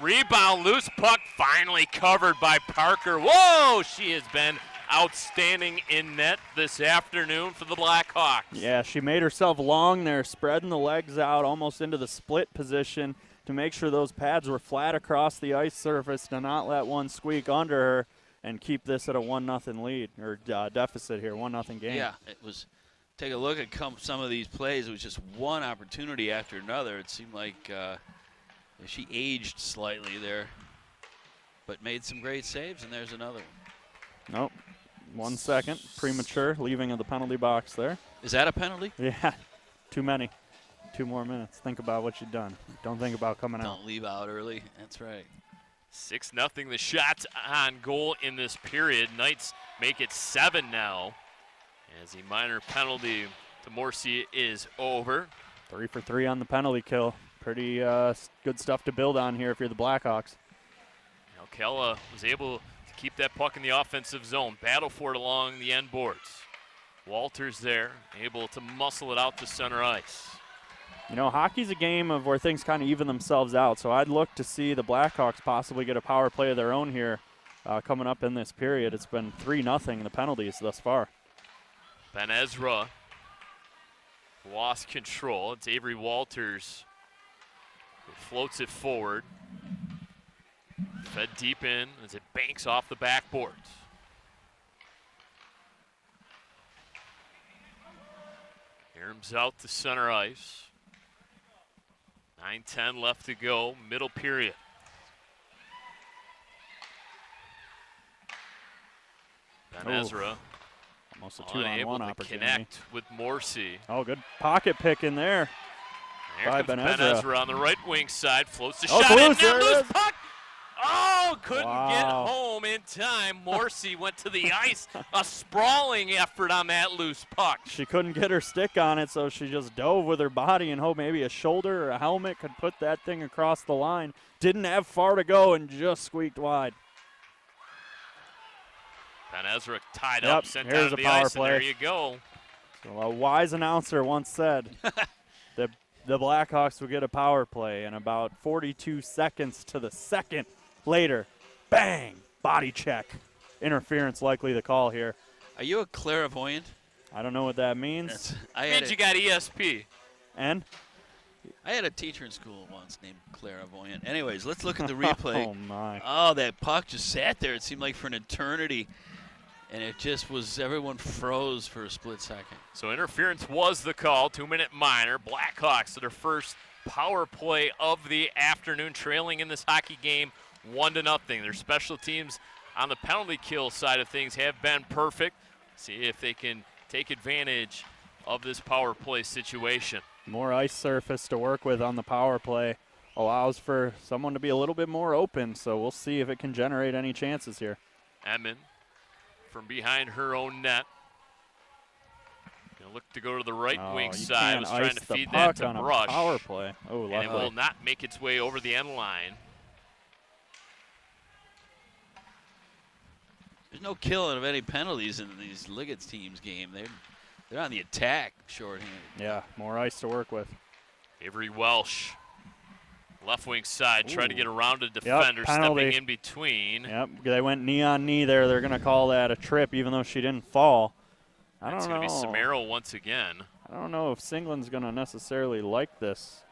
Rebound, loose puck, finally covered by Parker. Whoa, she has been outstanding in net this afternoon for the Blackhawks. Yeah, she made herself long there, spreading the legs out almost into the split position to make sure those pads were flat across the ice surface to not let one squeak under her and keep this at a 1-0 lead, or deficit here, 1-0 game. Yeah, it was. Take a look at some of these plays. It was just one opportunity after another. It seemed like she aged slightly there, but made some great saves, and there's another one. Nope. 1 second, premature, leaving of the penalty box there. Is that a penalty? Yeah, too many. 2 more minutes. Think about what you've done. Don't think about coming out. Don't leave out early. That's right. 6-0 the shots on goal in this period. Knights make it 7 now as the minor penalty to Morrissey is over. 3 for 3 on the penalty kill. Pretty good stuff to build on here if you're the Blackhawks. Now Kella was able to keep that puck in the offensive zone. Battle for it along the end boards. Walters there, able to muscle it out to center ice. You know, hockey's a game of where things kind of even themselves out, so I'd look to see the Blackhawks possibly get a power play of their own here coming up in this period. It's been 3-0 the penalties thus far. Ben Ezra lost control. It's Avery Walters who floats it forward. Fed deep in as it banks off the backboards. Aarons out to center ice. 9:10 left to go, middle period. Ben Ezra almost a unable 2-on-1 to opportunity. connect with Morrissey. Oh, good pocket pick in there. Here by comes Ben Ben Ezra. Ezra on the right wing side, floats the Oh, shot in, loose, there net, it loose is. puck. Oh, couldn't get Wow. home in time. Morrissey went to the ice. A sprawling effort on that loose puck. She couldn't get her stick on it, so she just dove with her body and hoped maybe a shoulder or a helmet could put that thing across the line. Didn't have far to go and just squeaked wide. Ben Ezra tied Yep, up, sent here's down a the power ice, play. and there you go. So a wise announcer once said that the Blackhawks would get a power play, and about 42 seconds to the second later, bang, body check. Interference likely the call here. Are you a clairvoyant? I don't know what that means. And you got ESP. And? I had a teacher in school once named clairvoyant. Anyways, let's look at the replay. Oh, my. Oh, that puck just sat there. It seemed like for an eternity. And it just was, everyone froze for a split second. So interference was the call, 2-minute minor. Blackhawks to their first power play of the afternoon, trailing in this hockey game 1-0. Their special teams on the penalty kill side of things have been perfect. See if they can take advantage of this power play situation. More ice surface to work with on the power play allows for someone to be a little bit more open, so we'll see if it can generate any chances here. Edmond from behind her own net. Gonna look to go to the right wing you side. can't Was trying ice to the feed that puck to on a Brush. power play. Oh, And it luckily. will not make its way over the end line. There's no killing of any penalties in these Liggett teams game. They're on the attack shorthanded. Yeah, more ice to work with. Avery Welsh, left wing side, try to get around a Yep, defender, penalty. stepping in between. Yep, they went knee on knee there. They're going to call that a trip, even though she didn't fall. I It's don't know. going to be Samaro once again. I don't know if Singland's going to necessarily like this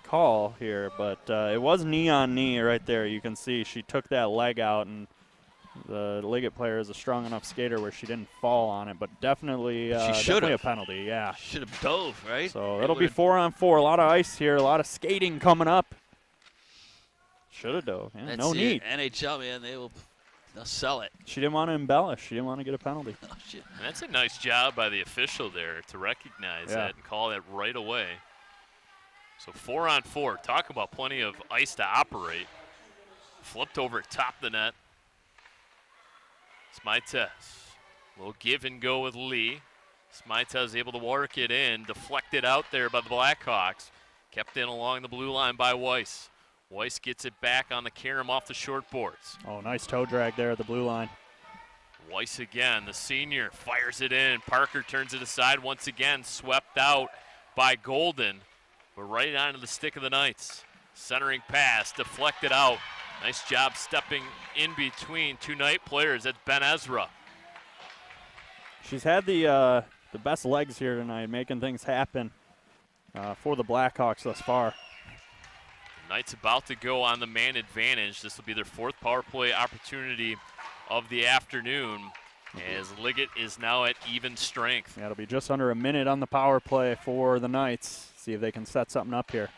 call here, but it was knee on knee right there. You can see she took that leg out, and the Liggett player is a strong enough skater where she didn't fall on it, but definitely, definitely a penalty. Yeah. Should have dove, right? So it'll be 4-on-4. A lot of ice here, a lot of skating coming up. Should have dove. Yeah, no need. NHL, man, they'll sell it. She didn't want to embellish. She didn't want to get a penalty. Oh, shit. And that's a nice job by the official there to recognize that and call that right away. So 4-on-4. Talk about plenty of ice to operate. Flipped over top the net. Smites. Little give and go with Lee. Smites able to work it in, deflected out there by the Blackhawks. Kept in along the blue line by Weiss. Weiss gets it back on the carom off the short boards. Oh, nice toe drag there at the blue line. Weiss again, the senior, fires it in. Parker turns it aside once again, swept out by Golden, but right onto the stick of the Knights. Centering pass, deflected out. Nice job stepping in between two Knight players. That's Ben Ezra. She's had the best legs here tonight, making things happen for the Blackhawks thus far. Knights about to go on the man advantage. This will be their fourth power play opportunity of the afternoon, as Liggett is now at even strength. Yeah, it'll be just under a minute on the power play for the Knights. See if they can set something up here.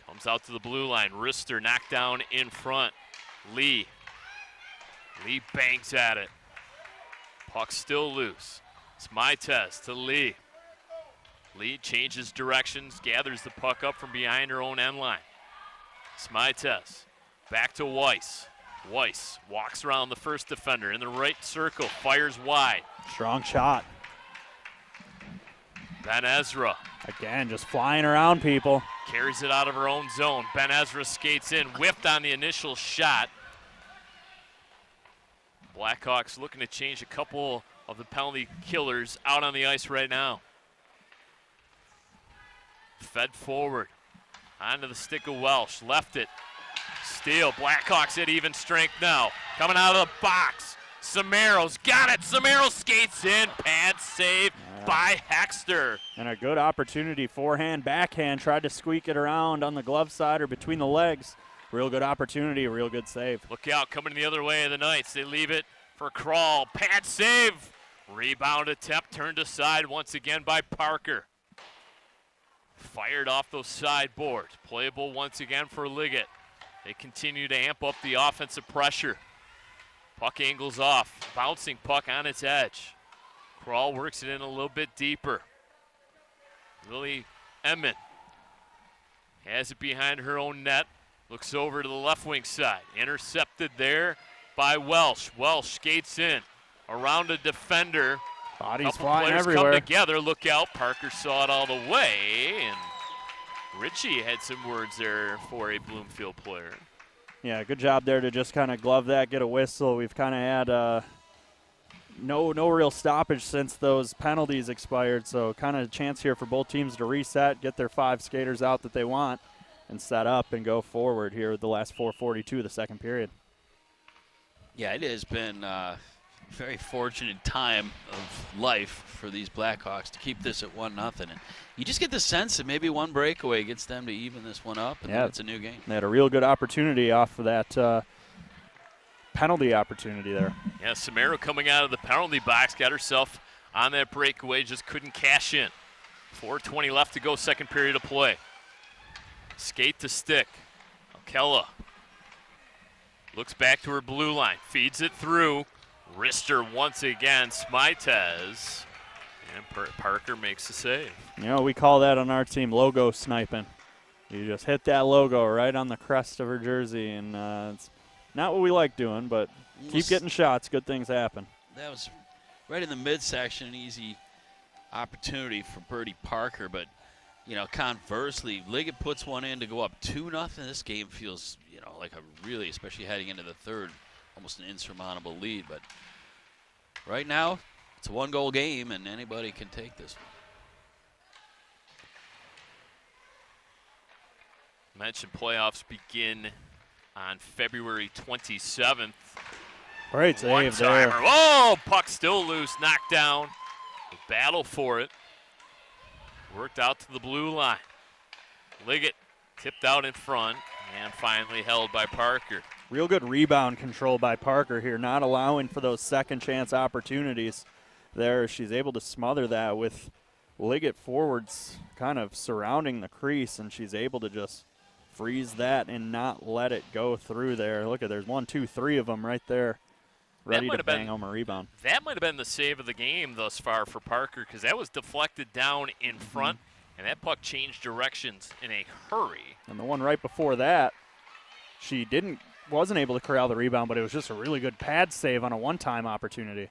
Comes out to the blue line. Rister knocked down in front. Lee bangs at it. Puck still loose. Smites to Lee. Lee changes directions, gathers the puck up from behind her own end line. Smites back to Weiss. Weiss walks around the first defender in the right circle, fires wide. Strong shot. Ben Ezra Again, just flying around people. carries it out of her own zone. Ben Ezra skates in, whipped on the initial shot. Blackhawks looking to change a couple of the penalty killers out on the ice right now. Fed forward, onto the stick of Welsh, left it. Steal, Blackhawks at even strength now. Coming out of the box, Samaro's got it. Samaro skates in, pad save by Hexter. And a good opportunity, forehand, backhand, tried to squeak it around on the glove side or between the legs. Real good opportunity, real good save. Look out, coming the other way of the Knights. They leave it for Crawl, pad save. Rebound attempt turned aside once again by Parker. Fired off those sideboards. Playable once again for Liggett. They continue to amp up the offensive pressure. Puck angles off. Bouncing puck on its edge. Crawl works it in a little bit deeper. Lily Emmett has it behind her own net. Looks over to the left wing side. Intercepted there by Welsh. Welsh skates in. Around a defender. Bodies Couple flying players everywhere. come together. Look out. Parker saw it all the way. And Richie had some words there for a Bloomfield player. Yeah, good job there to just kind of glove that, get a whistle. We've kind of had no real stoppage since those penalties expired, so kind of a chance here for both teams to reset, get their 5 skaters out that they want, and set up and go forward here with the last 4:42 of the second period. Yeah, it has been a very fortunate time of life for these Blackhawks to keep this at 1-0. And you just get the sense that maybe one breakaway gets them to even this one up, and then it's a new game. They had a real good opportunity off of that penalty opportunity there. Yeah, Samaro coming out of the penalty box, got herself on that breakaway, just couldn't cash in. 4:20 left to go, second period of play. Skate to stick. O'Kella looks back to her blue line, feeds it through. Rister once again, Smites, and Parker makes the save. You know, we call that on our team logo sniping. You just hit that logo right on the crest of her jersey, and it's not what we like doing, but keep getting shots. Good things happen. That was right in the midsection, an easy opportunity for Birdie Parker, but you know, conversely, Liggett puts one in to go up 2-0. This game feels, you know, like a really, especially heading into the third, almost an insurmountable lead. But right now, it's a 1-goal game, and anybody can take this one. Mentioned playoffs begin on February 27th. Great save One-timer. there. Oh, puck still loose, knocked down. The battle for it. Worked out to the blue line. Liggett tipped out in front and finally held by Parker. Real good rebound control by Parker here, not allowing for those second chance opportunities there. She's able to smother that with Liggett forwards kind of surrounding the crease, and she's able to just freeze that and not let it go through there. Look at, there's 1, 2, 3 of them right there ready to bang home a rebound. That might have been the save of the game thus far for Parker, because that was deflected down in front, and that puck changed directions in a hurry. And the one right before that, she didn't wasn't able to corral the rebound, but it was just a really good pad save on a one-time opportunity.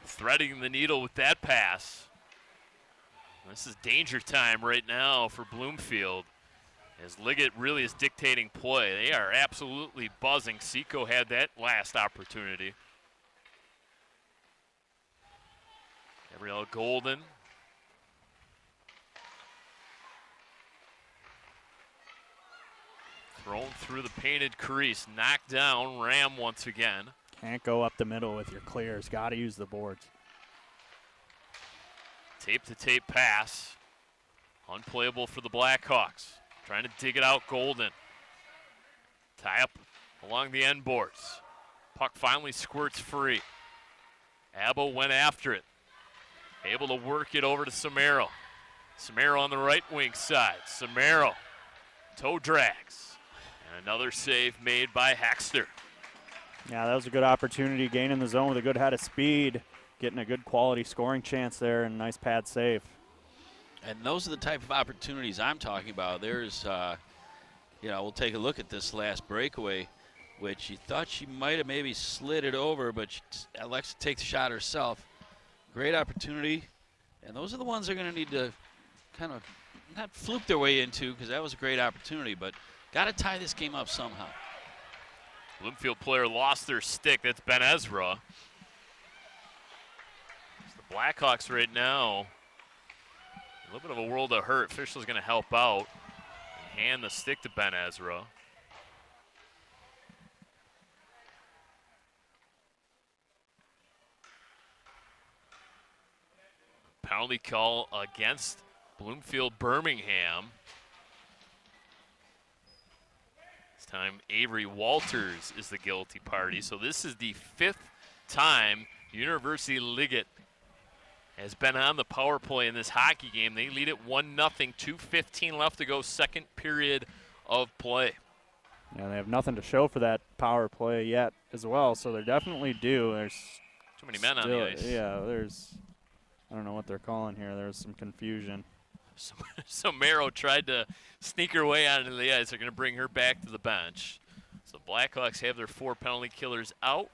Threading the needle with that pass. This is danger time right now for Bloomfield, as Liggett really is dictating play. They are absolutely buzzing. Seco had that last opportunity. Gabrielle Golden. Thrown through the painted crease, knocked down. Ram once again. Can't go up the middle with your clears. Got to use the boards. Tape-to-tape pass. Unplayable for the Blackhawks. Trying to dig it out, Golden. Tie up along the end boards. Puck finally squirts free. Abbo went after it. Able to work it over to Samaro. Samaro on the right wing side. Samaro. Toe drags. And another save made by Haxter. Yeah, that was a good opportunity. Gaining the zone with a good head of speed. Getting a good quality scoring chance there, and a nice pad save. And those are the type of opportunities I'm talking about. There's, we'll take a look at this last breakaway, which she thought she might have maybe slid it over, but she elects to take the shot herself. Great opportunity, and those are the ones they're going to need to kind of not fluke their way into, because that was a great opportunity, but got to tie this game up somehow. Bloomfield player lost their stick. That's Ben Ezra. The Blackhawks right now, a little bit of a world of hurt. Official's going to help out and hand the stick to Ben Ezra. Penalty call against Bloomfield Birmingham. This time Avery Walters is the guilty party. So this is the 5th time University Liggett has been on the power play in this hockey game. They lead it 1-0, 2:15 left to go, second period of play. Yeah, they have nothing to show for that power play yet as well, so they're definitely due. There's too many men on the ice. Yeah, I don't know what they're calling here. There's some confusion. So Mero tried to sneak her way onto the ice. They're going to bring her back to the bench. So Blackhawks have their 4 penalty killers out.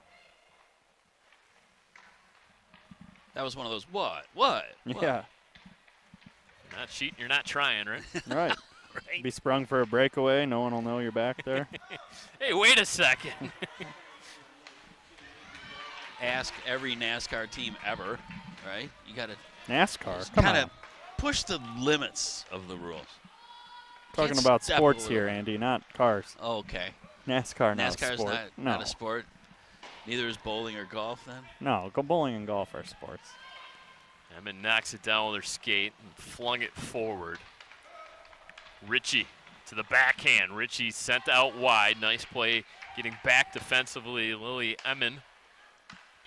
That was one of those, what? Yeah. You're not cheating, you're not trying, right? Right. Right. Be sprung for a breakaway. No one will know you're back there. Hey, wait a second. Ask every NASCAR team ever, right? You got to NASCAR, come kind on. of push the limits of the rules. Talking Can't about step sports a here, little. Andy, not cars. Okay. NASCAR, not a NASCAR is sport. not a sport. Neither is bowling or golf, then? No, bowling and golf are sports. Emmett knocks it down with her skate and flung it forward. Ritchie to the backhand. Ritchie sent out wide. Nice play getting back defensively. Lily Emmon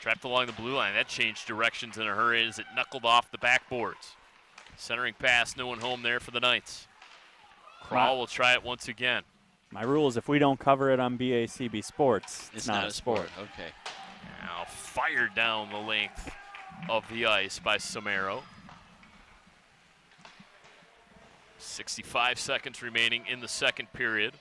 trapped along the blue line. That changed directions in a hurry as it knuckled off the backboards. Centering pass, no one home there for the Knights. Crawl will try it once again. My rule is if we don't cover it on BACB Sports, it's not a sport. Okay. Now fired down the length of the ice by Samaro. 65 seconds remaining in the second period.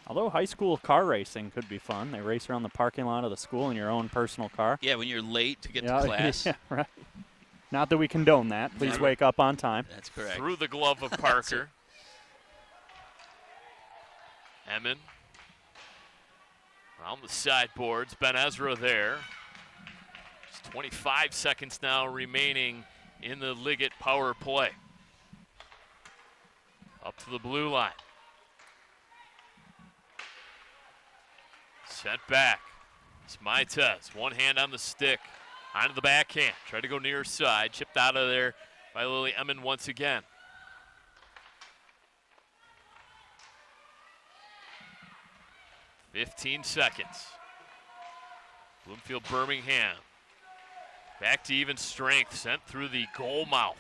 Although high school car racing could be fun. They race around the parking lot of the school in your own personal car. Yeah, when you're late to get to class. Yeah, right. Not that we condone that. Please wake up on time. That's correct. Through the glove of Parker. Emmon around the sideboards. Ben Ezra there. Just 25 seconds now remaining in the Liggett power play. Up to the blue line. Sent back. It's Maitez. One hand on the stick. Onto the backhand. Tried to go near side. Chipped out of there by Lily Emmon once again. "15 seconds. Bloomfield Birmingham. Back to even strength. Sent through the goal mouth.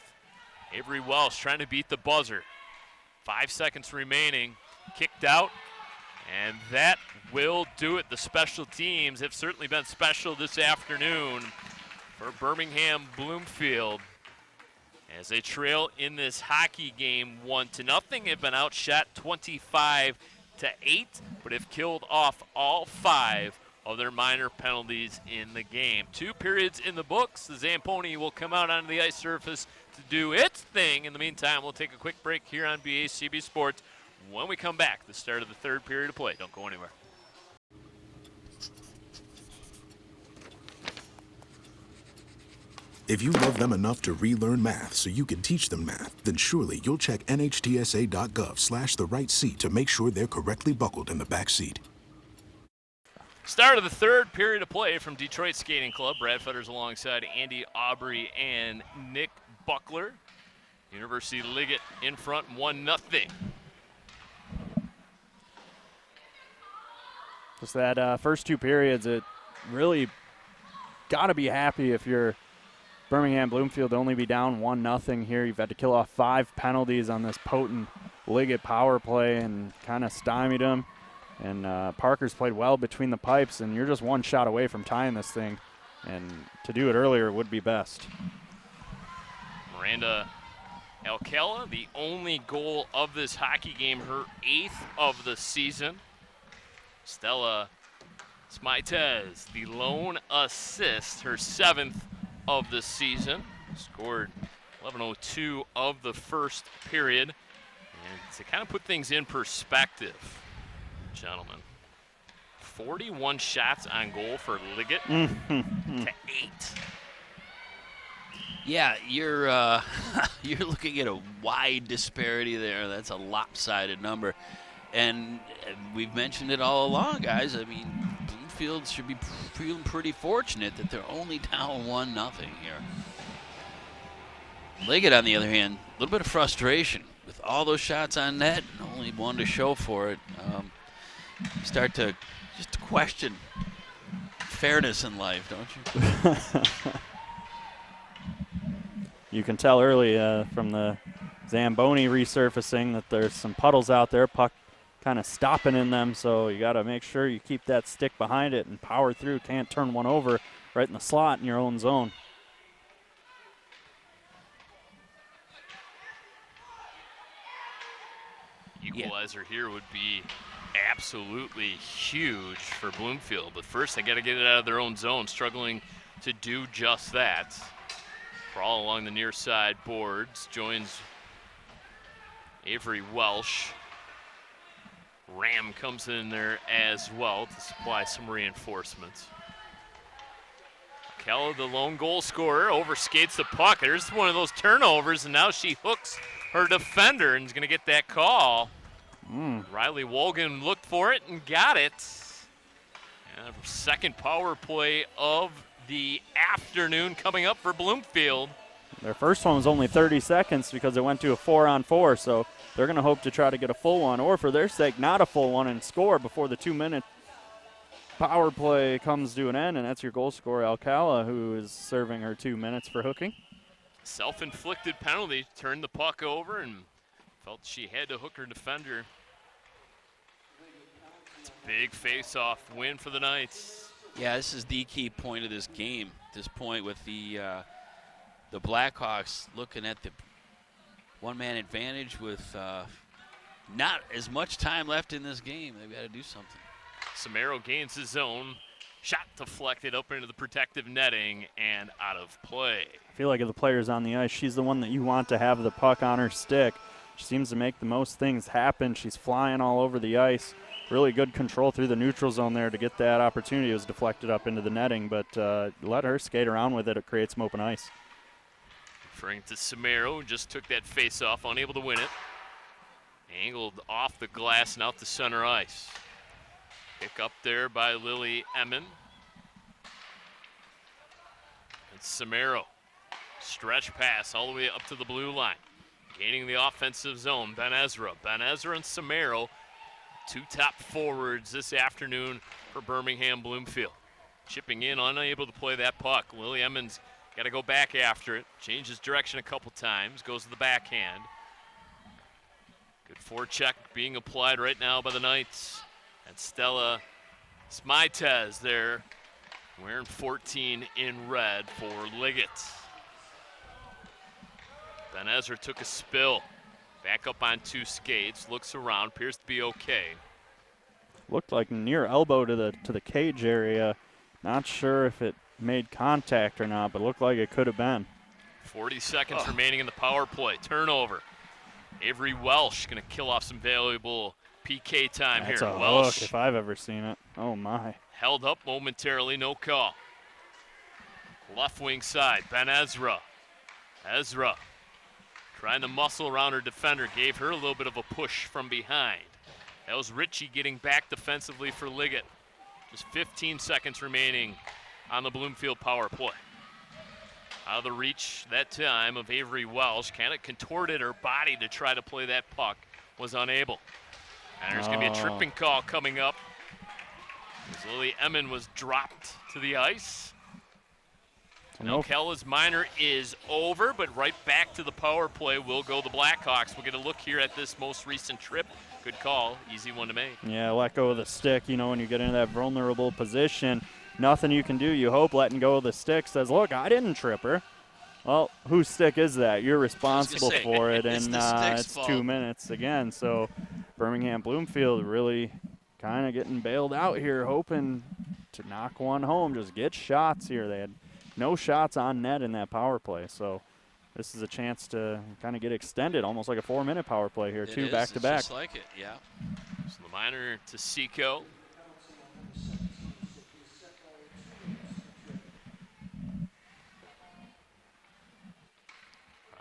Avery Welsh trying to beat the buzzer. 5 seconds remaining. Kicked out. And that will do it. The special teams have certainly been special this afternoon for Birmingham Bloomfield as they trail in this hockey game 1-0. Have been outshot 25 8, but have killed off all 5 of their minor penalties in the game. 2 periods in the books. The Zamponi will come out onto the ice surface to do its thing. In the meantime, we'll take a quick break here on BACB Sports. When we come back, the start of the 3rd period of play. Don't go anywhere. If you love them enough to relearn math so you can teach them math, then surely you'll check nhtsa.gov/the-right-seat to make sure they're correctly buckled in the back seat. Start of the 3rd period of play from Detroit Skating Club. Brad Fetters alongside Andy Aubrey and Nick Buckler. University Liggett in front, 1-0. Just that first 2 periods, it really got to be happy if you're Birmingham Bloomfield to only be down 1-0 here. You've had to kill off 5 penalties on this potent Liggett power play and kind of stymied them. And Parker's played well between the pipes, and you're just 1 shot away from tying this thing. And to do it earlier would be best. Miranda Alcala, the only goal of this hockey game, her 8th of the season. Stella Smitez, the lone assist, her 7th of the season. Scored 11:02 of the first period. And to kind of put things in perspective, gentlemen, 41 shots on goal for Liggett to 8. Yeah, you're you're looking at a wide disparity there. That's a lopsided number. And we've mentioned it all along, guys. I mean, Bloomfield should be feeling pretty fortunate that they're only down 1-0 here. Liggett, on the other hand, a little bit of frustration with all those shots on net, and only 1 to show for it. Start to just question fairness in life, don't you? You can tell early from the Zamboni resurfacing that there's some puddles out there, puck kind of stopping in them, so you got to make sure you keep that stick behind it and power through. Can't turn one over right in the slot in your own zone. Equalizer here would be absolutely huge for Bloomfield, but first they got to get it out of their own zone, struggling to do just that. Crawl along the near side boards, joins Avery Welsh. Ram comes in there as well to supply some reinforcements. Keller, the lone goal scorer, overskates the puck. There's one of those turnovers, and now she hooks her defender and is going to get that call. Riley Wolgan looked for it and got it. And 2nd power play of the afternoon coming up for Bloomfield. Their first one was only 30 seconds because it went to a 4-on-4, so they're going to hope to try to get a full one, or for their sake, not a full one, and score before the 2-minute power play comes to an end, and that's your goal scorer, Alcala, who is serving her 2 minutes for hooking. Self-inflicted penalty, turned the puck over and felt she had to hook her defender. It's a big face-off win for the Knights. Yeah, this is the key point of this game. At this point, with the Blackhawks looking at the 1-man advantage with not as much time left in this game. They've got to do something. Samaro gains his zone. Shot deflected up into the protective netting and out of play. I feel like if the player's on the ice, she's the one that you want to have the puck on her stick. She seems to make the most things happen. She's flying all over the ice. Really good control through the neutral zone there to get that opportunity. It was deflected up into the netting, but let her skate around with it. It creates some open ice. Referring to Samaro, just took that face-off, unable to win it. Angled off the glass and out to center ice. Pick up there by Lily Emmon. And Samaro. Stretch pass all the way up to the blue line. Gaining the offensive zone, Ben Ezra. Ben Ezra and Samaro, 2 top forwards this afternoon for Birmingham Bloomfield. Chipping in, unable to play that puck. Lily Emmons got to go back after it. Changes direction a couple times. Goes to the backhand. Good forecheck being applied right now by the Knights. And Stella Smitez there, wearing 14 in red for Liggett. Ben Ezra took a spill. Back up on 2 skates. Looks around. Appears to be okay. looked like near elbow to the cage area. Not sure if it made contact or not, but looked like it could have been. 40 seconds remaining in the power play. Turnover. Avery Welsh going to kill off some valuable PK time That's here. a Welsh hook if I've ever seen it. Oh, my. held up momentarily, no call. Left wing side, Ben Ezra. Ezra trying to muscle around her defender, gave her a little bit of a push from behind. That was Ritchie getting back defensively for Liggett. Just 15 seconds remaining on the Bloomfield power play. Out of the reach that time of Avery Welsh, kind of contorted her body to try to play that puck, was unable. And there's going to be a tripping call coming up. As Lily Emmon was dropped to the ice. Now Kella's minor is over, but right back to the power play will go the Blackhawks. We'll get a look here at this most recent trip. Good call, easy one to make. Yeah, let go of the stick. You know, when you get into that vulnerable position, nothing you can do. You hope letting go of the stick says, look, I didn't trip her. Well, whose stick is that? You're responsible for it, and it's 2 minutes again. So Birmingham Bloomfield really kind of getting bailed out here, hoping to knock one home, just get shots here. They had no shots on net in that power play, so this is a chance to kind of get extended, almost like a 4-minute power play here, two back-to-back. Just like it, yeah. So the minor to Seco.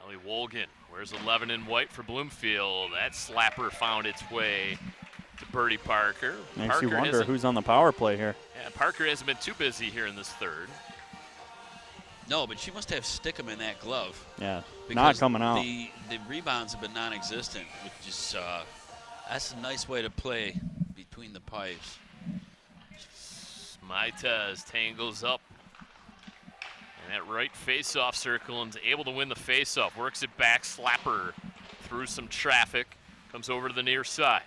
Riley Wolgan, where's 11 in white for Bloomfield? That slapper found its way to Birdie Parker. Makes you wonder who's on the power play here. Yeah, Parker hasn't been too busy here in this third. No, but she must have stickum in that glove. Yeah, not coming out. The rebounds have been non-existent, which is that's a nice way to play between the pipes. Smites tangles up in that right face-off circle and is able to win the face-off. Works it back, slapper through some traffic, comes over to the near side.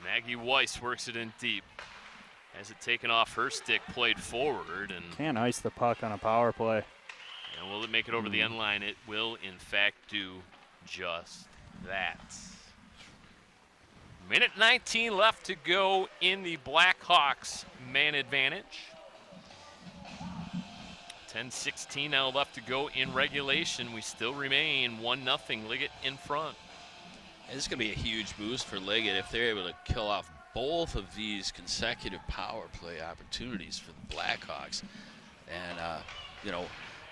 Maggie Weiss works it in deep. Has it taken off her stick, played forward, and can't ice the puck on a power play. And will it make it over the end line? It will, in fact, do just that. Minute 19 left to go in the Blackhawks man advantage. 10:16 now left to go in regulation. We still remain 1-0, Liggett in front. And this is going to be a huge boost for Liggett if they're able to kill off both of these consecutive power play opportunities for the Blackhawks. And, you know,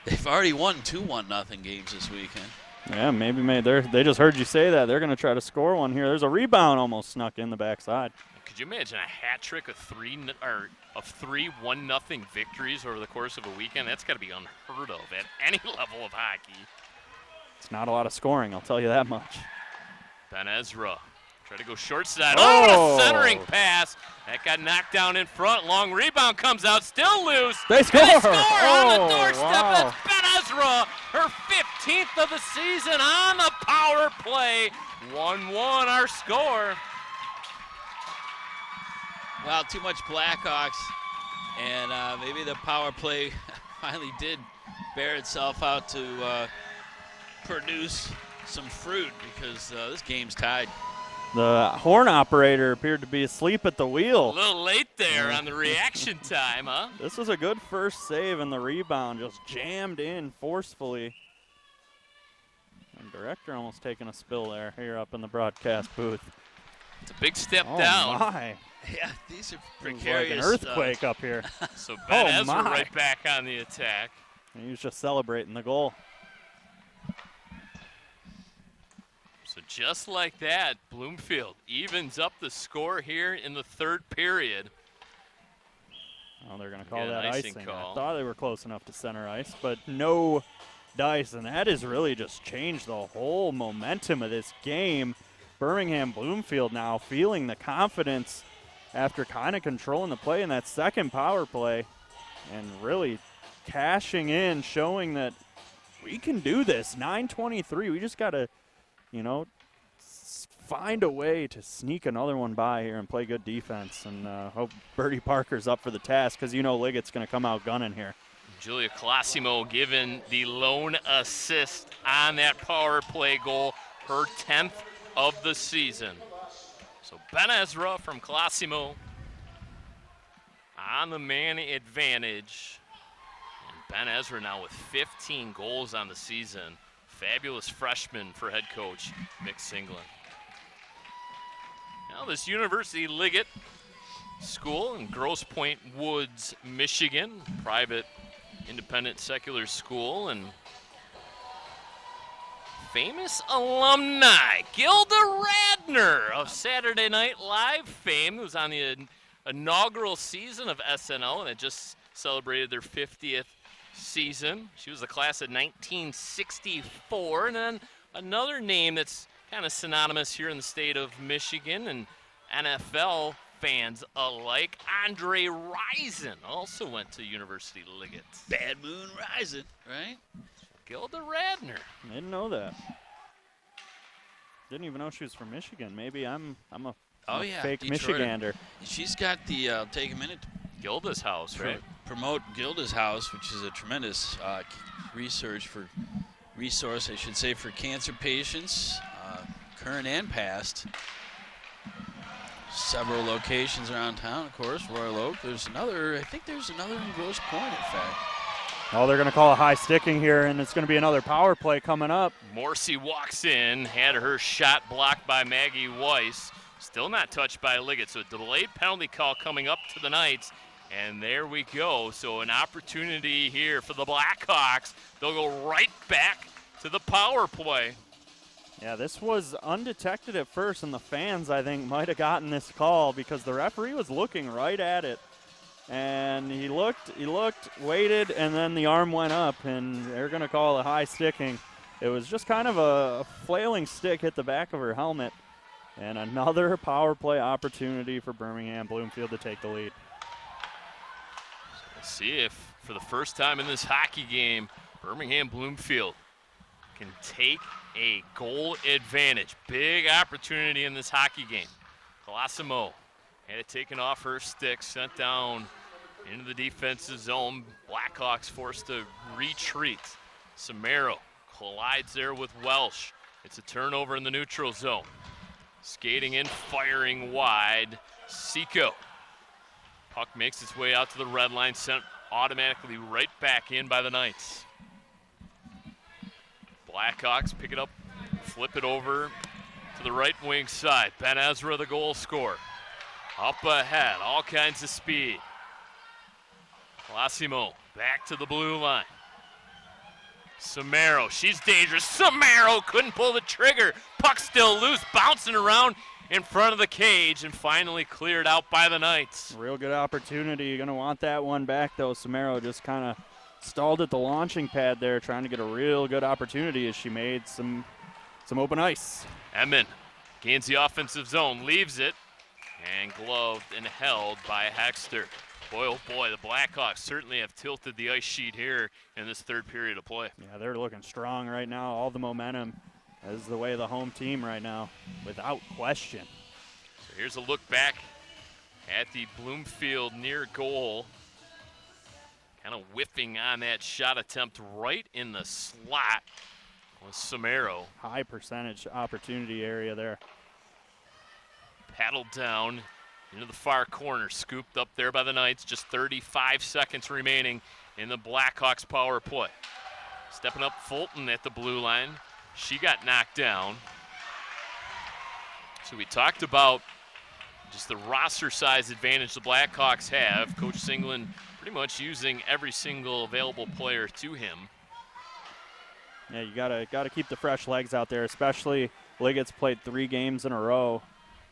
they've already won 2 1-0 games this weekend. Yeah, maybe they just heard you say that. They're going to try to score one here. There's a rebound almost snuck in the backside. Could you imagine a hat trick of three 1-0 victories over the course of a weekend? That's got to be unheard of at any level of hockey. It's not a lot of scoring, I'll tell you that much. Ben Ezra try to go short side. Oh, a centering pass. That got knocked down in front. Long rebound comes out, still loose. They score. On the doorstep. Wow. That's Ben Ezra, her 15th of the season on the power play. 1-1 our score. Well, too much Blackhawks, and maybe the power play finally did bear itself out to produce some fruit, because this game's tied. The horn operator appeared to be asleep at the wheel. A little late there on the reaction time, huh? This was a good first save, and the rebound just jammed in forcefully. And director almost taking a spill there here up in the broadcast booth. It's a big step Oh down. My. Yeah, these are It was precarious. like an earthquake up here. So Ben Oh, Ezra my. right back on the attack. And he was just celebrating the goal. So just like that, Bloomfield evens up the score here in the third period. Oh, they're going to call Get an that icing icing. call. I thought they were close enough to center ice, but no dice. And that has really just changed the whole momentum of this game. Birmingham Bloomfield now feeling the confidence after kind of controlling the play in that second power play and really cashing in, showing that we can do this. 9:23. We just got to, you know, find a way to sneak another one by here and play good defense, and hope Birdie Parker's up for the task, because you know Liggett's going to come out gunning here. Julia Colosimo given the lone assist on that power play goal, her 10th of the season. So Ben Ezra from Colosimo on the man advantage. And Ben Ezra now with 15 goals on the season. Fabulous freshman for head coach Mick Singlin. Now this University Liggett School in Grosse Pointe Woods, Michigan, private independent secular school, and famous alumni Gilda Radner of Saturday Night Live fame, who's on the inaugural season of SNL and had just celebrated their 50th season. She was the class of 1964, and then another name that's kind of synonymous here in the state of Michigan and NFL fans alike, Andre Rison, also went to University Liggett. Bad Moon Rising, right? Gilda Radner. I didn't know that. Didn't even know she was from Michigan. Maybe I'm a fake Detroiter. Michigander. She's got the, take a minute to Gilda's house, right? promote Gilda's House, which is a tremendous resource, I should say, for cancer patients, current and past. Several locations around town, of course, Royal Oak. There's another, I think there's another in Grosse Pointe, in fact. Oh, they're going to call a high sticking here, and it's going to be another power play coming up. Morrissey walks in, had her shot blocked by Maggie Weiss. Still not touched by Liggett, so a delayed penalty call coming up to the Knights. And there we go. So an opportunity here for the Blackhawks. They'll go right back to the power play. Yeah, this was undetected at first, and the fans, I think, might have gotten this call because the referee was looking right at it. And he looked, waited, and then the arm went up, and they're going to call a high sticking. It was just kind of a flailing stick hit the back of her helmet. And another power play opportunity for Birmingham Bloomfield to take the lead. So we'll see if, for the first time in this hockey game, Birmingham Bloomfield can take a goal advantage. Big opportunity in this hockey game. Colosimo had it taken off her stick, sent down into the defensive zone. Blackhawks forced to retreat. Samaro collides there with Welsh. It's a turnover in the neutral zone. Skating in, firing wide. Seco. Puck makes its way out to the red line, sent automatically right back in by the Knights. Blackhawks pick it up, flip it over to the right wing side. Ben Ezra, the goal scorer. Up ahead, all kinds of speed. Colosimo back to the blue line. Samaro, she's dangerous. Samaro couldn't pull the trigger. Puck still loose, bouncing around in front of the cage and finally cleared out by the Knights. Real good opportunity. You're going to want that one back, though. Samaro just kind of stalled at the launching pad there, trying to get a real good opportunity as she made some open ice. Edmond gains the offensive zone, leaves it, and gloved and held by Hexter. Boy, oh boy, the Blackhawks certainly have tilted the ice sheet here in this third period of play. Yeah, they're looking strong right now. All the momentum is the way of the home team right now, without question. So here's a look back at the Bloomfield near goal. Kind of whiffing on that shot attempt right in the slot was Samaro. High percentage opportunity area there. Paddled down into the far corner, scooped up there by the Knights. Just 35 seconds remaining in the Blackhawks power play. Stepping up Fulton at the blue line. She got knocked down. So we talked about just the roster size advantage the Blackhawks have. Coach Singlin pretty much using every single available player to him. Yeah, you gotta keep the fresh legs out there, especially Liggett's played 3 games in a row.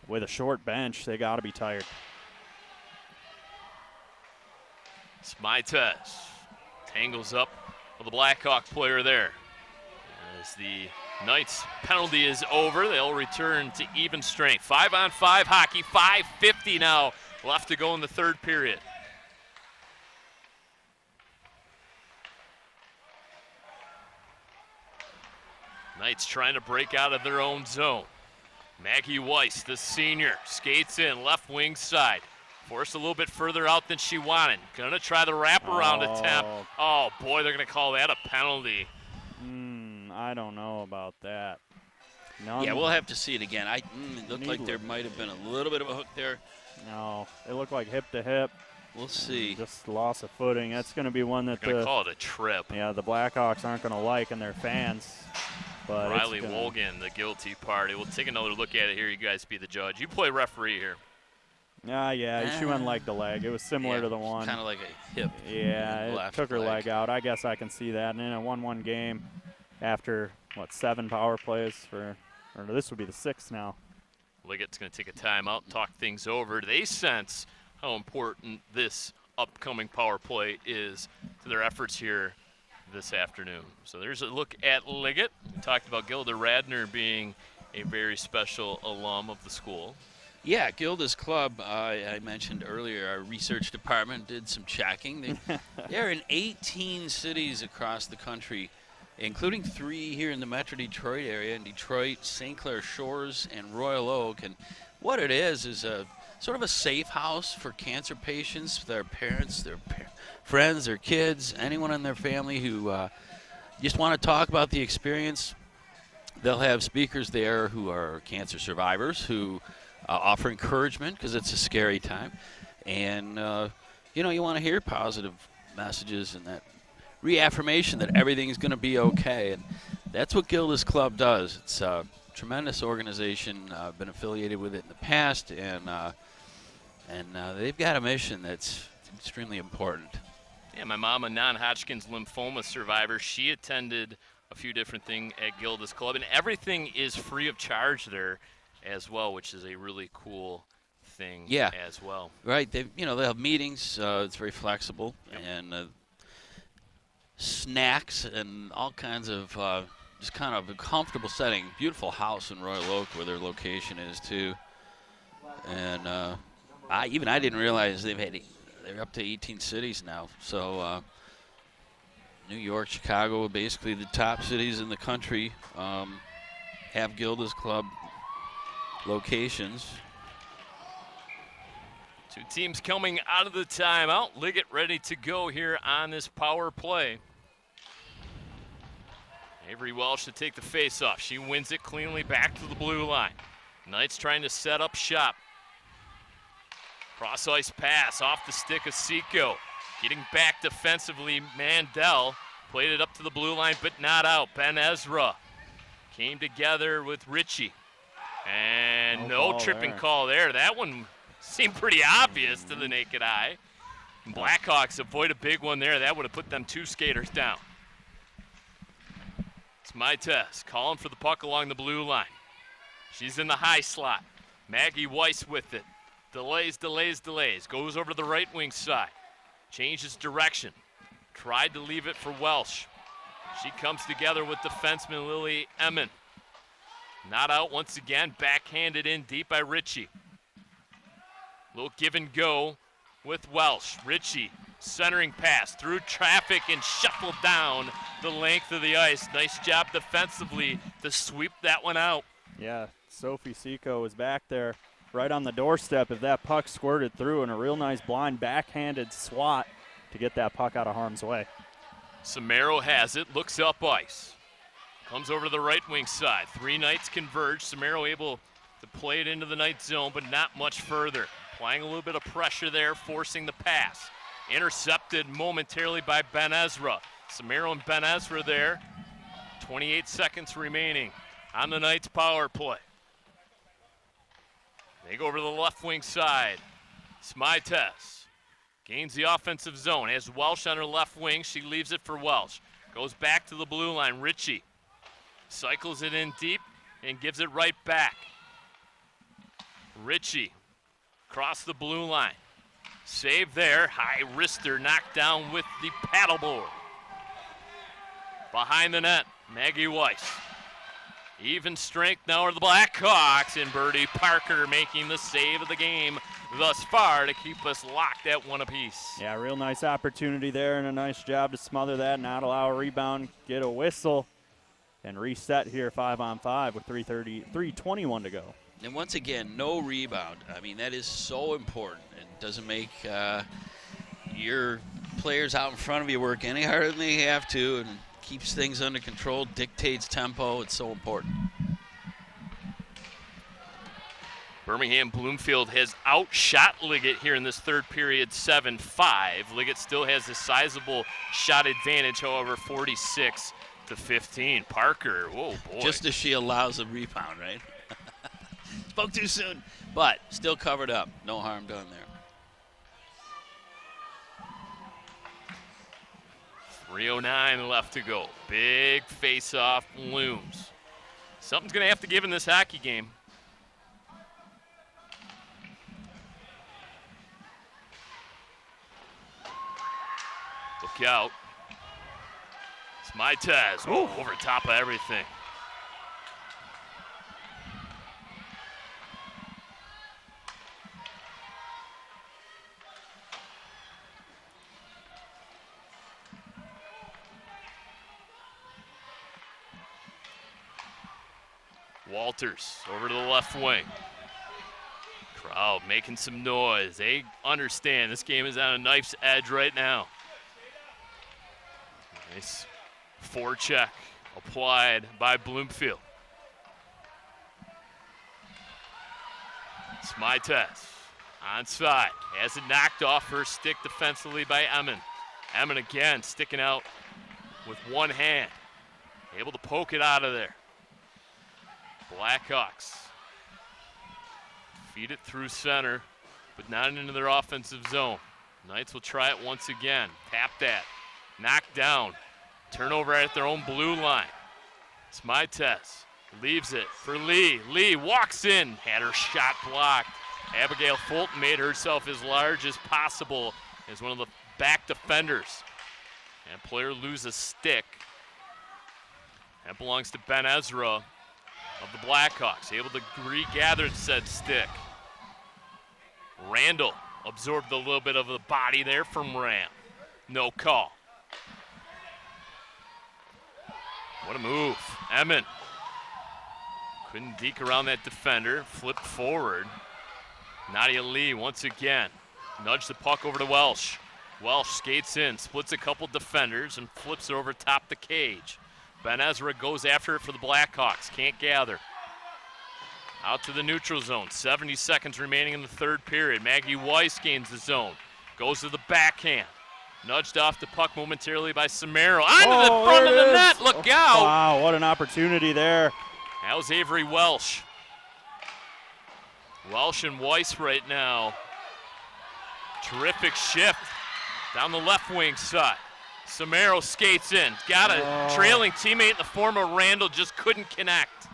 With a short bench, they got to be tired. Smites tangles up with the Blackhawk player there. As the Knights penalty is over, they'll return to even strength. 5-on-5 hockey, 5:50 now left to go in the third period. Knights trying to break out of their own zone. Maggie Weiss, the senior, skates in, left wing side. Forced a little bit further out than she wanted. Gonna try the wraparound attempt. Oh boy, they're gonna call that a penalty. I don't know about that. None. Yeah, we'll have to see it again. It looked like there might have been a little bit of a hook there. No, it looked like hip to hip. We'll see. Just loss of footing. That's going to be one that They're going to call it a trip. Yeah, the Blackhawks aren't going to like, and their fans. But Riley Wolgan, the guilty party. We'll take another look at it here. You guys be the judge. You play referee here. Yeah, she went leg to leg. It was similar to the one. Kind of like a hip. Yeah, it took her leg out. I guess I can see that. And in a 1-1 game, after 7 power plays or this would be the 6th now. Liggett's going to take a timeout and talk things over. They sense how important this upcoming power play is to their efforts here this afternoon. So there's a look at Liggett. We talked about Gilda Radner being a very special alum of the school. Yeah, Gilda's club, I mentioned earlier, our research department did some checking. They're in 18 cities across the country, including 3 here in the Metro Detroit area, in Detroit, St. Clair Shores, and Royal Oak. And what it is a sort of a safe house for cancer patients, their parents, their friends, their kids, anyone in their family who just want to talk about the experience. They'll have speakers there who are cancer survivors who offer encouragement because it's a scary time. And, you want to hear positive messages and that reaffirmation that everything's going to be okay. And that's what Gilda's Club does. It's a tremendous organization. I've been affiliated with it in the past, and they've got a mission that's extremely important. Yeah, my mom, a non-Hodgkin's lymphoma survivor, she attended a few different things at Gilda's Club, and everything is free of charge there as well, which is a really cool thing as well. Right. They'll have meetings. It's very flexible. Yep. And snacks and all kinds of just kind of a comfortable setting. Beautiful house in Royal Oak where their location is, too. And I didn't realize they're up to 18 cities now. So New York, Chicago, basically the top cities in the country have Gilda's Club locations. 2 teams coming out of the timeout. Liggett ready to go here on this power play. Avery Welsh to take the face-off. She wins it cleanly back to the blue line. Knights trying to set up shop. Cross-ice pass off the stick of Seco. Getting back defensively, Mandel played it up to the blue line, but not out. Ben Ezra came together with Ritchie. And no tripping call there. That one seemed pretty obvious to the naked eye. Blackhawks avoid a big one there. That would have put them 2 skaters down. It's Maites calling for the puck along the blue line. She's in the high slot. Maggie Weiss with it. Delays. Goes over to the right wing side. Changes direction. Tried to leave it for Welsh. She comes together with defenseman Lily Emmon. Not out once again. Backhanded in deep by Ritchie. Little give and go with Welsh. Ritchie centering pass through traffic and shuffled down the length of the ice. Nice job defensively to sweep that one out. Yeah, Sophie Seco was back there right on the doorstep if that puck squirted through, and a real nice blind backhanded swat to get that puck out of harm's way. Samaro has it, looks up ice. Comes over to the right wing side. 3 Knights converge. Samaro able to play it into the Knights zone, but not much further. Applying a little bit of pressure there, forcing the pass. Intercepted momentarily by Ben Ezra. Samaro and Ben Ezra there. 28 seconds remaining on the Knights power play. They go over to the left wing side. Smaites gains the offensive zone. Has Welsh on her left wing. She leaves it for Welsh. Goes back to the blue line. Ritchie cycles it in deep and gives it right back. Ritchie across the blue line. Save there. High wrister knocked down with the paddleboard. Behind the net, Maggie Weiss. Even strength now are the Blackhawks, and Birdie Parker making the save of the game thus far to keep us locked at 1 apiece. Yeah, real nice opportunity there and a nice job to smother that, not allow a rebound, get a whistle, and reset here 5-on-5 with 3:21 to go. And once again, no rebound. I mean, that is so important. It doesn't make your players out in front of you work any harder than they have to, and keeps things under control, dictates tempo. It's so important. Birmingham Bloomfield has outshot Liggett here in this third period, 7-5. Liggett still has a sizable shot advantage, however, 46-15. Parker, whoa, boy. Just as she allows a rebound, right? Spoke too soon, but still covered up. No harm done there. 3:09 left to go. Big face-off looms. Something's going to have to give in this hockey game. Look out. It's my Taz. Oh, over top of everything. Walters over to the left wing. Crowd making some noise. They understand this game is on a knife's edge right now. Nice forecheck applied by Bloomfield. Smites onside. Has it knocked off her stick defensively by Emmon. Emmon again sticking out with one hand. Able to poke it out of there. Blackhawks feed it through center, but not into their offensive zone. Knights will try it once again. Tap that. Knocked down. Turnover at their own blue line. Smites leaves it for Lee. Lee walks in. Had her shot blocked. Abigail Fulton made herself as large as possible as one of the back defenders. And player loses a stick. That belongs to Ben Ezra of the Blackhawks. Able to regather said stick. Randall absorbed a little bit of the body there from Ram. No call. What a move. Emmon couldn't deke around that defender. Flipped forward. Nadia Lee once again. Nudged the puck over to Welsh. Welsh skates in, splits a couple defenders, and flips it over top the cage. Ben Ezra goes after it for the Blackhawks. Can't gather. Out to the neutral zone. 70 seconds remaining in the third period. Maggie Weiss gains the zone. Goes to the backhand. Nudged off the puck momentarily by Samaro. Onto the front of the net. Look out. Wow, what an opportunity there. That was Avery Welsh. Welsh and Weiss right now. Terrific shift down the left wing side. Samaro skates in. Got a trailing teammate in the form of Randall. Just couldn't connect.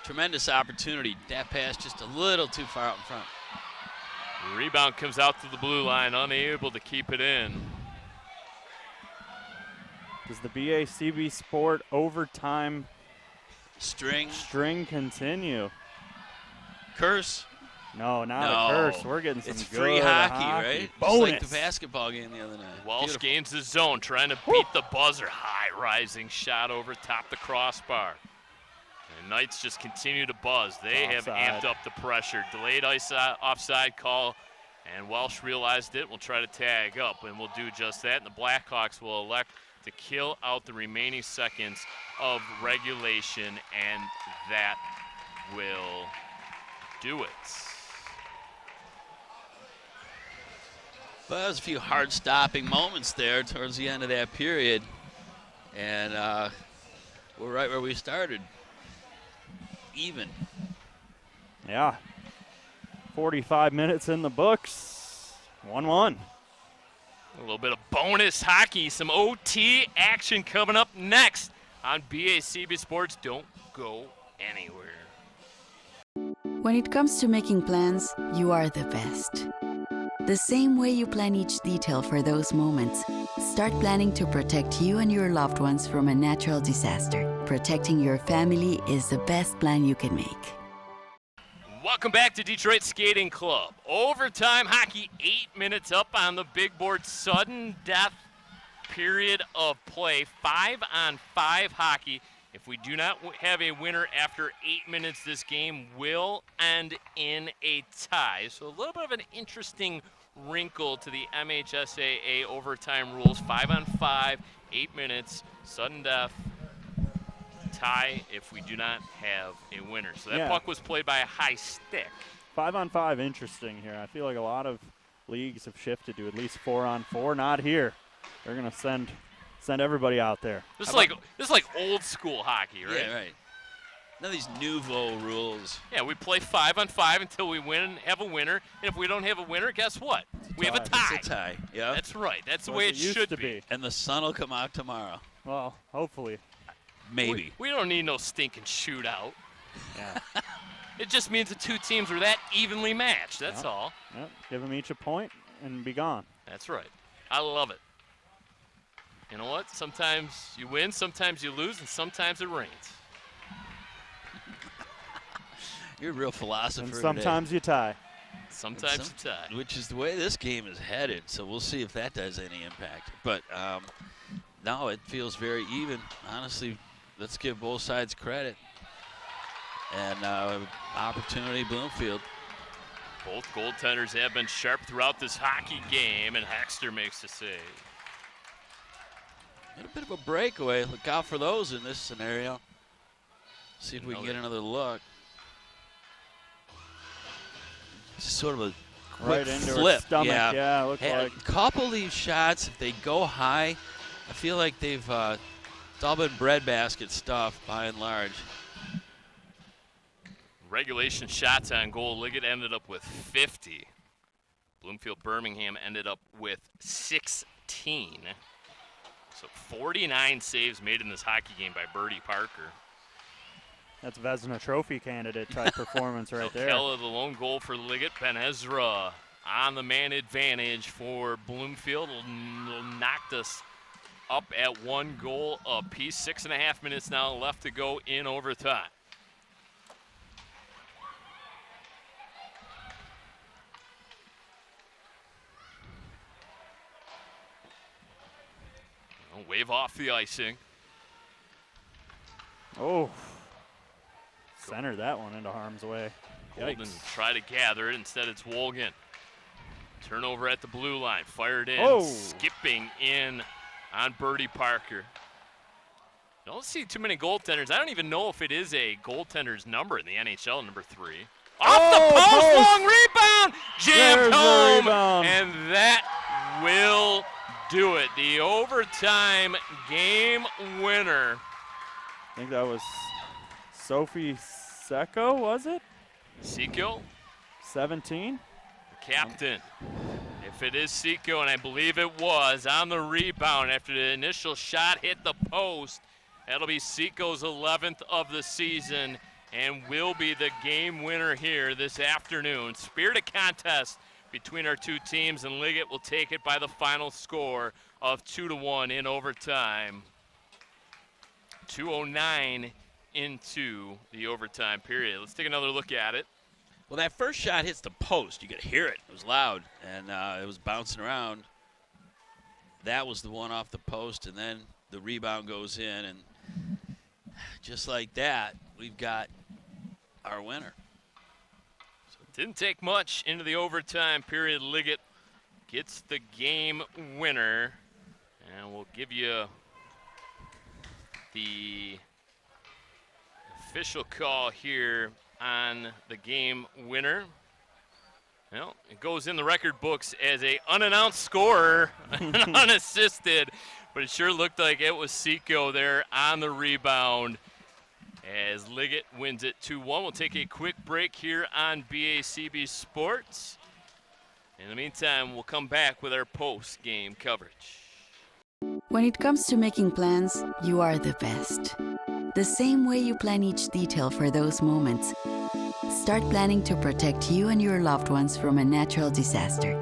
Tremendous opportunity. That pass just a little too far out in front. Rebound comes out to the blue line, unable to keep it in. Does the BACB Sport overtime string continue? Curse? No, not a curse. We're getting some it's good free hockey, right? Bonus. Just like the basketball game the other night. Welsh gains the zone, trying to beat the buzzer. High rising shot over top the crossbar. And Knights just continue to buzz. They have amped up the pressure. Delayed offside call, and Welsh realized it. Will try to tag up, and will do just that. And the Blackhawks will elect to kill out the remaining seconds of regulation, and that will do it. Well, there was a few hard stopping moments there towards the end of that period, and we're right where we started. Even. Yeah. 45 minutes in the books. 1-1. A little bit of bonus hockey, some OT action coming up next on BACB Sports. Don't go anywhere. When it comes to making plans, you are the best. The same way you plan each detail for those moments, start planning to protect you and your loved ones from a natural disaster. Protecting your family is the best plan you can make. Welcome back to Detroit Skating Club. Overtime hockey, 8 minutes up on the big board. Sudden death period of play, 5-on-5 hockey. If we do not have a winner after 8 minutes, this game will end in a tie. So a little bit of an interesting wrinkle to the MHSAA overtime rules. 5-on-5, 8 minutes, sudden death, tie if we do not have a winner. So that Yeah. puck was played by a high stick. 5-on-5, interesting here. I feel like a lot of leagues have shifted to at least 4-on-4. Not here. They're gonna send everybody out there. This is like old school hockey, right? Yeah, right. None of these nouveau rules. Yeah, we play 5-on-5 until we have a winner. And if we don't have a winner, guess what? We have a tie. It's a tie. Yeah. That's right. That's the What way it used should to be. And the sun will come out tomorrow. Well, hopefully. Maybe. We don't need no stinking shootout. Yeah. It just means the two teams were that evenly matched. That's all. Yep. Give them each a point and be gone. That's right. I love it. You know what? Sometimes you win, sometimes you lose, and sometimes it rains. You're a real philosopher. And sometimes you tie. Sometimes you tie. Which is the way this game is headed. So we'll see if that does any impact. But no, it feels very even. Honestly, let's give both sides credit. And opportunity, Bloomfield. Both goaltenders have been sharp throughout this hockey game, and Hexter makes the save. And a bit of a breakaway. Look out for those in this scenario. See if we can get another look. Sort of a quick Right into flip. her stomach. Yeah, looked Hey, like. a couple of these shots, if they go high, I feel like they've it's all been breadbasket stuff by and large. Regulation shots on goal. Liggett ended up with 50. Bloomfield Birmingham ended up with 16. So 49 saves made in this hockey game by Birdie Parker. That's Vezina Trophy candidate type performance right there. Kella, the lone goal for Liggett. Ben Ezra on the man advantage for Bloomfield. Knocked us up at 1 goal apiece. 6.5 minutes now left to go in overtime. Wave off the icing. Oh. Center that one into harm's way. Golden Yikes. try to gather it. Instead, it's Wolgan. Turnover at the blue line. Fired in. Oh. Skipping in on Birdie Parker. Don't see too many goaltenders. I don't even know if it is a goaltender's number in the NHL, number 3. Off the post, long rebound, jammed home, and that will do it. The overtime game winner. I think that was Sophie Secco, was it? Seco, 17? captain. If it is Seco, and I believe it was, on the rebound after the initial shot hit the post, that'll be Seco's 11th of the season and will be the game winner here this afternoon. Spirited contest between our two teams, and Liggett will take it by the final score of 2-1 in overtime. 2:09 into the overtime period. Let's take another look at it. Well, that first shot hits the post. You could hear it. It was loud, and it was bouncing around. That was the one off the post, and then the rebound goes in, and just like that, we've got our winner. So it didn't take much into the overtime period. Liggett gets the game winner, and we'll give you the official call here on the game winner. Well, it goes in the record books as a unannounced scorer, unassisted, but it sure looked like it was Seco there on the rebound as Liggett wins it 2-1. We'll take a quick break here on BACB Sports. In the meantime, we'll come back with our post-game coverage. When it comes to making plans, you are the best. The same way you plan each detail for those moments. Start planning to protect you and your loved ones from a natural disaster.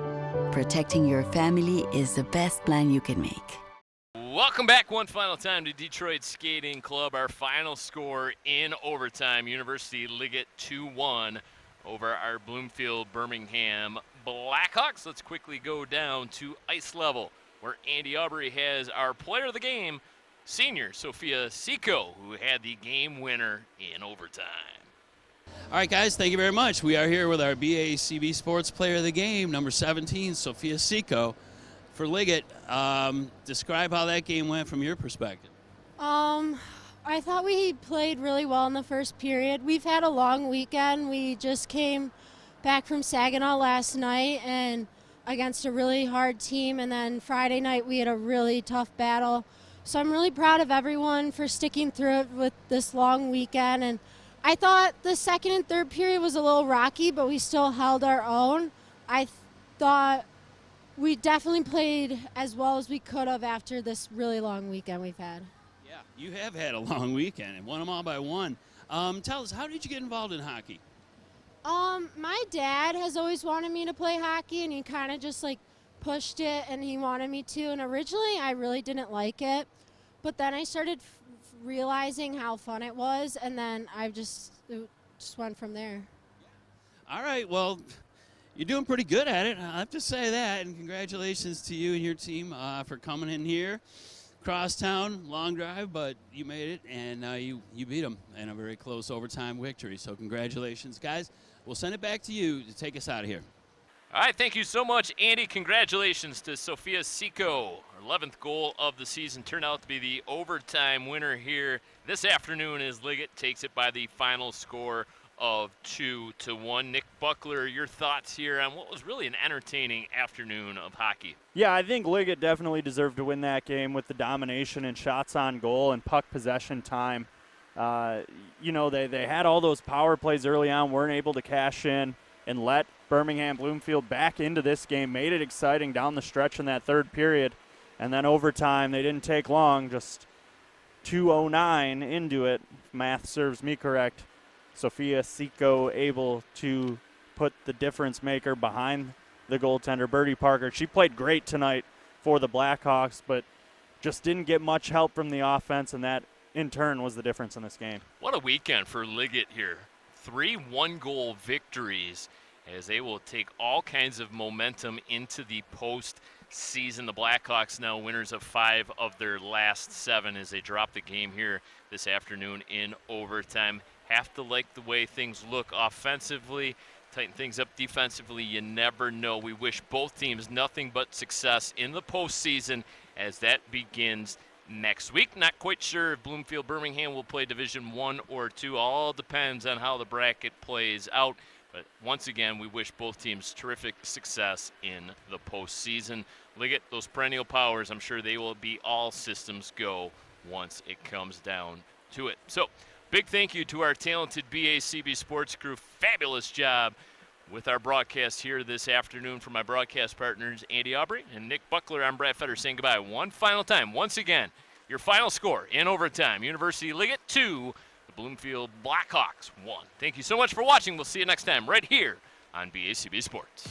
Protecting your family is the best plan you can make. Welcome back one final time to Detroit Skating Club. Our final score in overtime, University Liggett 2-1 over our Bloomfield Birmingham Blackhawks. Let's quickly go down to ice level, where Andy Aubrey has our player of the game, senior Sophia Seco, who had the game winner in overtime. All right, guys, thank you very much. We are here with our BACB Sports Player of the Game, number 17, Sophia Seco. For Liggett, describe how that game went from your perspective. I thought we played really well in the first period. We've had a long weekend. We just came back from Saginaw last night and against a really hard team, and then Friday night we had a really tough battle. So I'm really proud of everyone for sticking through it with this long weekend. And I thought the second and third period was a little rocky, but we still held our own. I thought we definitely played as well as we could have after this really long weekend we've had. Yeah, you have had a long weekend and won them all by one. Tell us, how did you get involved in hockey? My dad has always wanted me to play hockey, and he kind of just like pushed it, and he wanted me to. And originally, I really didn't like it, but then I started realizing how fun it was, and then it just went from there. All right, well, you're doing pretty good at it. I have to say that, and congratulations to you and your team for coming in here. Crosstown, long drive, but you made it, and you beat them in a very close overtime victory. So congratulations, guys. We'll send it back to you to take us out of here. All right, thank you so much, Andy. Congratulations to Sofia Seco. Her 11th goal of the season turned out to be the overtime winner here this afternoon as Liggett takes it by the final score of 2-1. Nick Buckler, your thoughts here on what was really an entertaining afternoon of hockey? Yeah, I think Liggett definitely deserved to win that game with the domination and shots on goal and puck possession time. They had all those power plays early on, weren't able to cash in and let Birmingham Bloomfield back into this game, made it exciting down the stretch in that third period. And then overtime, they didn't take long, just 2:09 into it, if math serves me correct. Sofia Seco able to put the difference maker behind the goaltender, Birdie Parker. She played great tonight for the Blackhawks, but just didn't get much help from the offense, and that in turn was the difference in this game. What a weekend for Liggett here. 3 one-goal victories as they will take all kinds of momentum into the postseason. The Blackhawks now winners of 5 of their last 7 as they drop the game here this afternoon in overtime. Have to like the way things look offensively, tighten things up defensively. You never know. We wish both teams nothing but success in the postseason as that begins next week. Not quite sure if Bloomfield Birmingham will play Division 1 or 2. All depends on how the bracket plays out. But once again, we wish both teams terrific success in the postseason. Liggett, those perennial powers, I'm sure they will be all systems go once it comes down to it. So, big thank you to our talented BACB sports crew. Fabulous job with our broadcast here this afternoon from my broadcast partners, Andy Aubrey and Nick Buckler. I'm Brad Fetter saying goodbye one final time. Once again, your final score in overtime, University Liggett 2, the Bloomfield Blackhawks 1. Thank you so much for watching. We'll see you next time right here on BACB Sports.